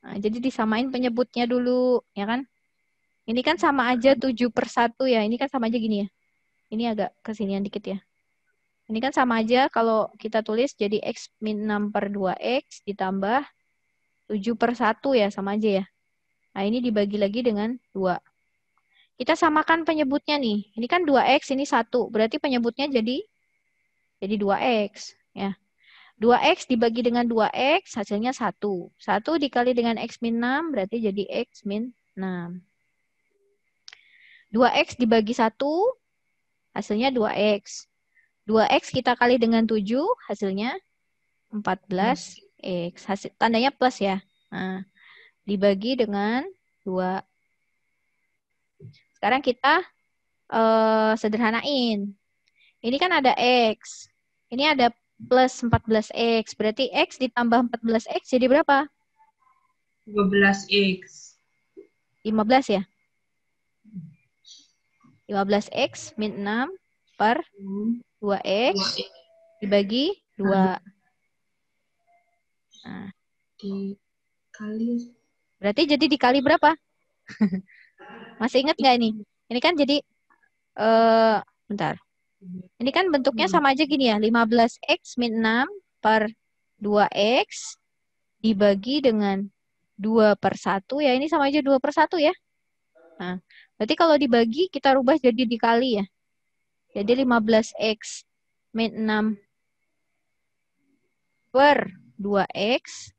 Nah, jadi disamain penyebutnya dulu, ya kan? Ini kan sama aja 7 per 1 ya. Ini kan sama aja gini ya. Ini agak kesinian dikit ya. Ini kan sama aja kalau kita tulis jadi X min 6 per 2X ditambah 7 per 1 ya. Sama aja ya. Nah, ini dibagi lagi dengan 2. Kita samakan penyebutnya nih. Ini kan 2X, ini 1. Berarti penyebutnya jadi 2X. Ya. 2X dibagi dengan 2X, hasilnya 1. 1 dikali dengan X min 6, berarti jadi X min 6. 2X dibagi 1, hasilnya 2X. 2X kita kali dengan 7, hasilnya 14X. Tandanya plus ya. Nah, dibagi dengan 2. Sekarang kita sederhanain. Ini kan ada X. Ini ada plus 14X. Berarti X ditambah 14X jadi berapa? 12X. 15 ya? 15X min 6 per 2X dibagi 2. Nah. Dikali. Berarti jadi dikali berapa? Masih ingat nggak ini? Ini kan jadi, bentar. Ini kan bentuknya sama aja gini ya. 15X min 6 per 2X dibagi dengan 2 per 1. Ya ini sama aja 2 per 1 ya. Nah, berarti kalau dibagi kita rubah jadi dikali ya. Jadi 15X min 6 per 2X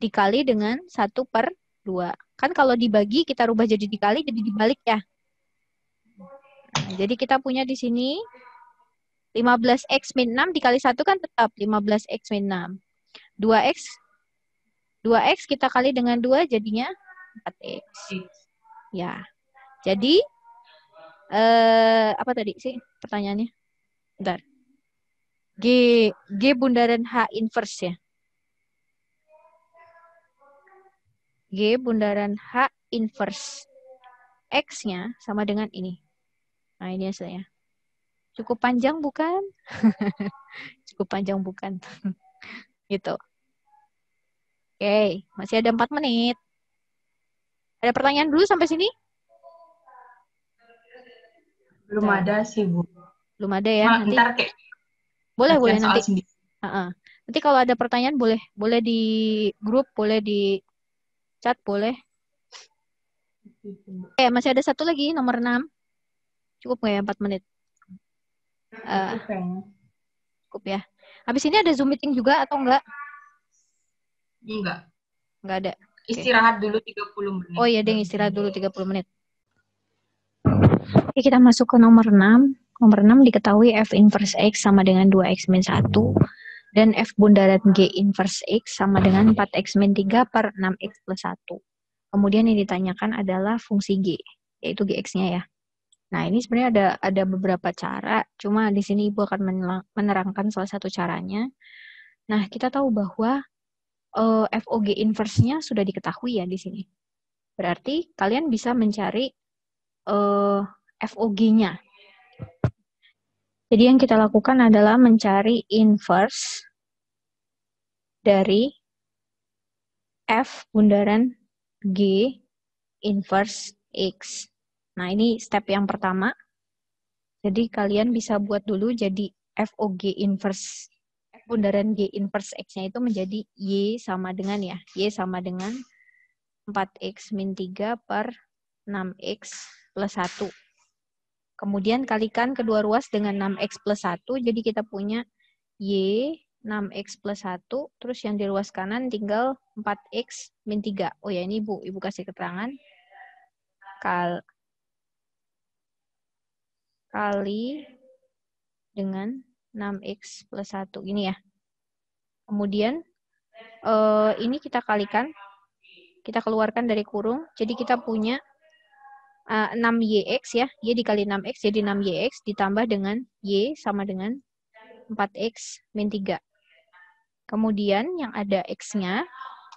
dikali dengan 1/2. Kan kalau dibagi kita rubah jadi dikali, jadi dibalik ya. Nah, jadi kita punya di sini 15x min 6 dikali 1 kan tetap 15x min 6. 2x kita kali dengan 2 jadinya 4x. Ya. Jadi apa tadi sih pertanyaannya? Bentar. G bundaran H inverse ya. G bundaran H inverse. X-nya sama dengan ini. Nah, ini hasilnya. Cukup panjang bukan? Cukup panjang bukan? Gitu. Oke, masih ada 4 menit. Ada pertanyaan dulu sampai sini? Belum ada sih, Bu. Belum ada ya. Nanti ntar kayak boleh nanti. sendiri. Nanti kalau ada pertanyaan boleh di grup, boleh di chat, boleh. Masih ada satu lagi, nomor 6. Cukup nggak ya 4 menit? Cukup ya. Habis ini ada Zoom meeting juga atau enggak? Enggak. Enggak ada. Istirahat dulu 30 menit. Oh iya, deh istirahat dulu 30 menit. Oke, kita masuk ke nomor 6. Nomor 6 diketahui F inverse X sama dengan 2X min 1. Dan F bundaran G inverse X sama dengan 4X min 3 per 6X plus 1. Kemudian yang ditanyakan adalah fungsi G, yaitu GX-nya ya. Nah, ini sebenarnya ada beberapa cara, cuma di sini Ibu akan menerangkan salah satu caranya. Nah, kita tahu bahwa FOG inverse-nya sudah diketahui ya di sini. Berarti kalian bisa mencari FOG-nya. Jadi yang kita lakukan adalah mencari inverse dari F bundaran G inverse X. Nah, ini step yang pertama. Jadi kalian bisa buat dulu jadi FOG inverse F bundaran G inverse X-nya itu menjadi Y sama dengan ya. Y sama dengan 4X min 3 per 6X plus 1. Kemudian kalikan kedua ruas dengan 6X plus 1. Jadi kita punya Y 6X plus 1. Terus yang di ruas kanan tinggal 4X min 3. Oh ya, ini Ibu kasih keterangan. Kali dengan 6X plus 1. Ini ya. Kemudian ini kita kalikan. Kita keluarkan dari kurung. Jadi kita punya 6YX ya. Y dikali 6X jadi 6YX ditambah dengan Y sama dengan 4X min 3. Kemudian yang ada X-nya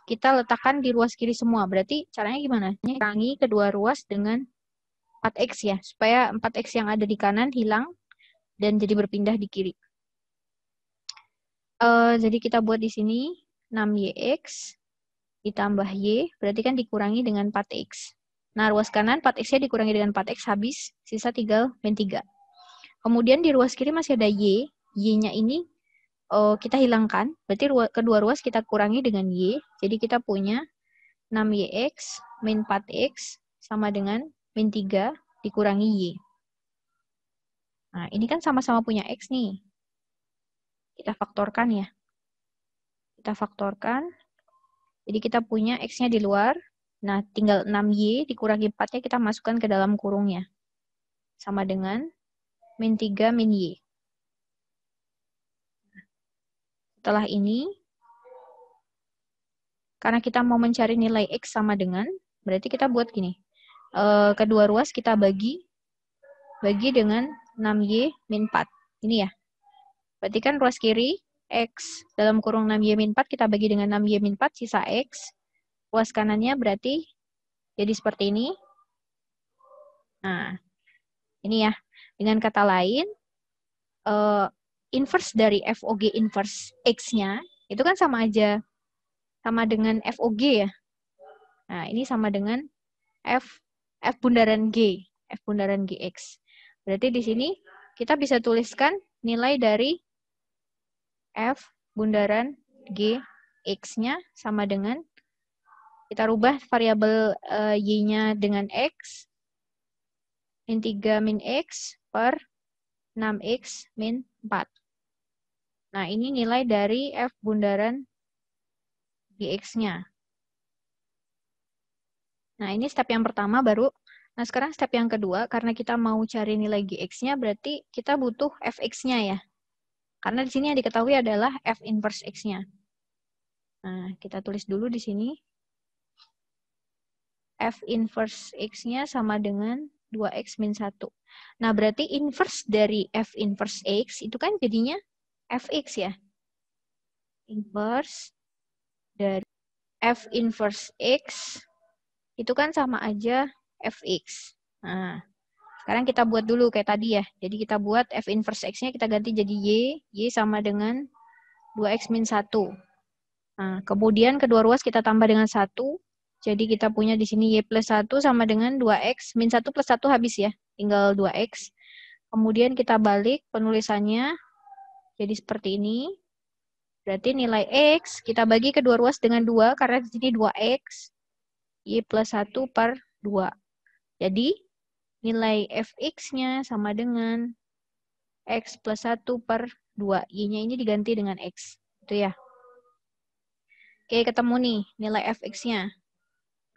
kita letakkan di ruas kiri semua. Berarti caranya gimana? Kurangi kedua ruas dengan 4X ya. Supaya 4X yang ada di kanan hilang dan jadi berpindah di kiri. Jadi kita buat di sini 6YX ditambah Y, berarti kan dikurangi dengan 4X. Nah, ruas kanan 4X-nya dikurangi dengan 4X habis, sisa tinggal min 3. Kemudian di ruas kiri masih ada Y. Y-nya ini kita hilangkan, berarti kedua ruas kita kurangi dengan Y. Jadi kita punya 6YX min 4X sama dengan min 3 dikurangi Y. Nah, ini kan sama-sama punya X nih. Kita faktorkan ya. Kita faktorkan. Jadi kita punya X-nya di luar. Nah, tinggal 6Y dikurangi 4-nya kita masukkan ke dalam kurungnya. Sama dengan min 3 min Y. Setelah ini, karena kita mau mencari nilai X sama dengan, berarti kita buat gini. Kedua ruas kita bagi dengan 6Y min 4. Ini ya. Berarti kan ruas kiri, X dalam kurung 6Y min 4, kita bagi dengan 6Y min 4, sisa X. Ruas kanannya berarti jadi seperti ini. Nah, ini ya. Dengan kata lain, inverse dari FOG inverse X-nya, itu kan sama aja. Sama dengan FOG ya. Nah, ini sama dengan F bundaran G. F bundaran GX. Berarti di sini kita bisa tuliskan nilai dari F bundaran G X-nya sama dengan, kita rubah variabel Y-nya dengan X, min 3 min X per 6X min 4. Nah, ini nilai dari F bundaran GX-nya. Nah, ini step yang pertama baru. Nah, sekarang step yang kedua, karena kita mau cari nilai GX-nya, berarti kita butuh Fx-nya ya. Karena di sini yang diketahui adalah F inverse X-nya. Nah, kita tulis dulu di sini. F inverse X-nya sama dengan 2X min 1. Nah, berarti inverse dari F inverse X itu kan jadinya Fx ya. Inverse dari F inverse X itu kan sama aja Fx. Nah, sekarang kita buat dulu kayak tadi ya. Jadi kita buat F inverse X-nya kita ganti jadi Y. Y sama dengan 2X min 1. Nah, kemudian kedua ruas kita tambah dengan 1. Jadi kita punya di sini Y plus 1 sama dengan 2X. Min 1 plus 1 habis ya. Tinggal 2X. Kemudian kita balik penulisannya. Jadi seperti ini. Berarti nilai X kita bagi kedua ruas dengan 2. Karena di sini 2X. Y plus 1 per 2. Jadi nilai Fx-nya sama dengan X plus 1 per 2. Y-nya ini diganti dengan X. Itu ya. Oke, ketemu nih nilai Fx-nya.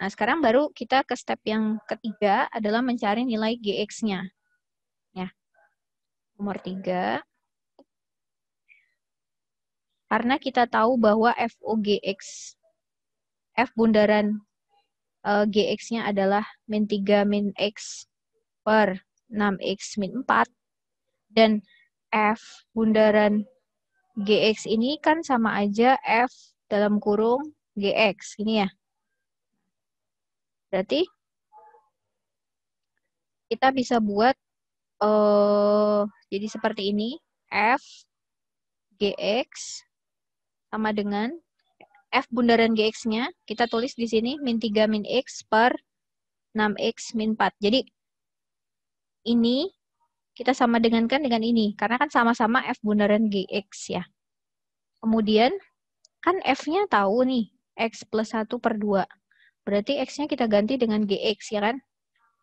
Nah, sekarang baru kita ke step yang ketiga adalah mencari nilai Gx-nya. Ya. Nomor 3. Karena kita tahu bahwa FOGX, F bundaran Gx-nya adalah min 3 min X per 6X min 4. Dan F bundaran Gx ini kan sama aja F dalam kurung Gx. Ini ya. Berarti kita bisa buat jadi seperti ini. F Gx sama dengan F bundaran Gx-nya. Kita tulis di sini min 3 min X per 6X min 4. Jadi ini kita sama dengankan dengan ini. Karena kan sama-sama F bundaran Gx ya. Kemudian kan F-nya tahu nih. X plus 1 per 2. Berarti X-nya kita ganti dengan Gx ya kan.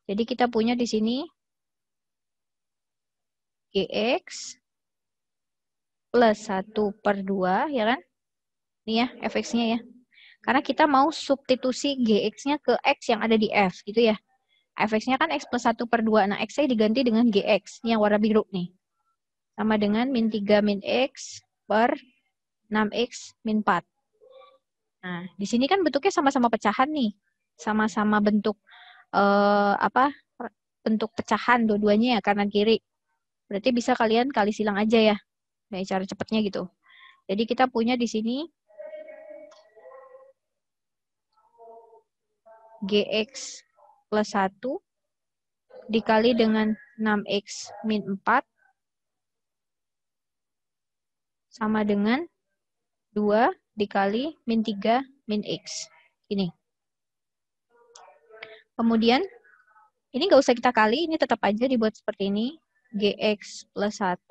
Jadi kita punya di sini Gx plus 1 per 2 ya kan. Ini ya Fx-nya ya. Karena kita mau substitusi Gx-nya ke X yang ada di F gitu ya. Fx-nya kan X plus 1 per 2. Nah, X-nya diganti dengan Gx. Ini yang warna biru nih. Sama dengan min 3 min X per 6X min 4. Nah, di sini kan bentuknya sama-sama pecahan nih. Sama-sama bentuk bentuk pecahan dua-duanya ya kanan kiri. Berarti bisa kalian kali silang aja ya. Nah, cara cepatnya gitu. Jadi kita punya di sini Gx plus 1 dikali dengan 6X min 4 sama dengan 2 dikali min 3 min X. Ini. Kemudian, ini nggak usah kita kali, ini tetap aja dibuat seperti ini. Gx plus 1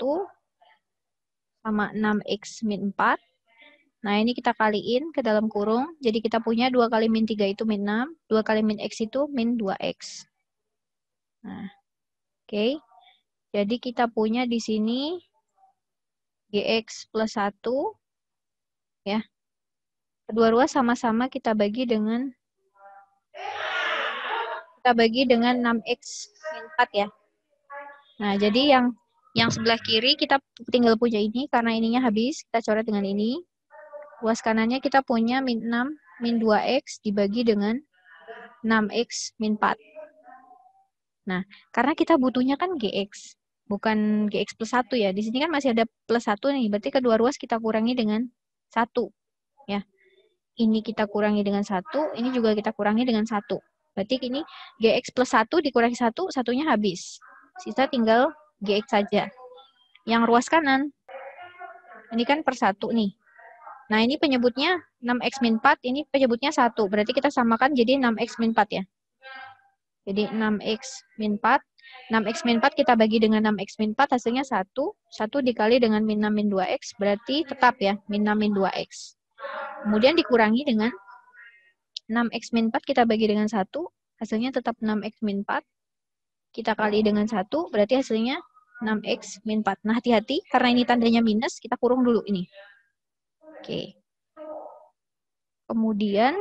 sama 6X min 4. Nah, ini kita kaliin ke dalam kurung. Jadi kita punya 2 kali min 3 itu min 6. 2 kali min X itu min 2X. Nah, oke. Jadi kita punya di sini Gx plus 1. Ya. Kedua ruas sama-sama kita bagi dengan 6X min 4 ya. Nah, jadi yang sebelah kiri kita tinggal punya ini karena ininya habis, kita coret dengan ini. Ruas kanannya kita punya min 6 min 2X dibagi dengan 6X min 4. Nah, karena kita butuhnya kan Gx, bukan Gx plus 1 ya. Di sini kan masih ada plus 1 nih, berarti kedua ruas kita kurangi dengan 1. Ya. Ini kita kurangi dengan 1, ini juga kita kurangi dengan 1. Berarti ini Gx plus 1 dikurangi 1, satunya habis. Sisa tinggal Gx saja. Yang ruas kanan, ini kan per 1 nih. Nah, ini penyebutnya 6X min 4, ini penyebutnya 1. Berarti kita samakan jadi 6X min 4 ya. Jadi 6X min 4. 6X min 4 kita bagi dengan 6X min 4, hasilnya 1. 1 dikali dengan min 6 min 2X, berarti tetap ya, min 6 min 2X. Kemudian dikurangi dengan 6X min 4, kita bagi dengan 1, hasilnya tetap 6X min 4. Kita kali dengan 1, berarti hasilnya 6X min 4. Nah, hati-hati, karena ini tandanya minus, kita kurung dulu ini. Oke. Kemudian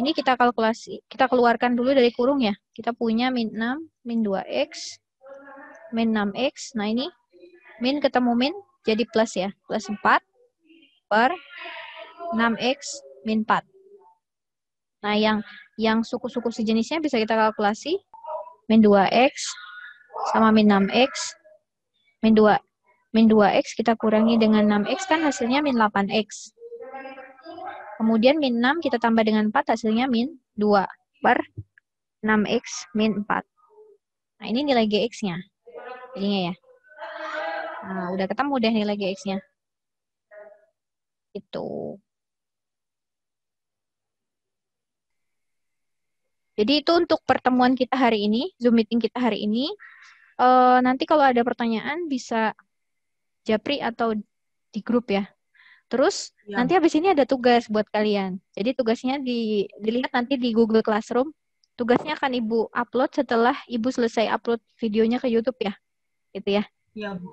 ini kita kalkulasi, kita keluarkan dulu dari kurung ya. Kita punya min 6, min 2x, min 6x. Nah ini min ketemu min jadi plus ya. Plus 4 per 6x min 4. Nah yang suku-suku sejenisnya bisa kita kalkulasi. Min 2x sama min 6x. Min 2x kita kurangi dengan 6x kan hasilnya min 8x. Kemudian min 6 kita tambah dengan 4 hasilnya min 2 per 6x min 4. Nah ini nilai gx-nya. Jadinya ya. Nah udah ketemu deh nilai gx-nya. Itu. Jadi itu untuk pertemuan kita hari ini, Zoom meeting kita hari ini. Nanti kalau ada pertanyaan bisa japri atau di grup ya. Terus nanti habis ini ada tugas buat kalian. Jadi tugasnya dilihat nanti di Google Classroom. Tugasnya akan Ibu upload setelah Ibu selesai upload videonya ke YouTube ya. Gitu ya. Iya, Bu.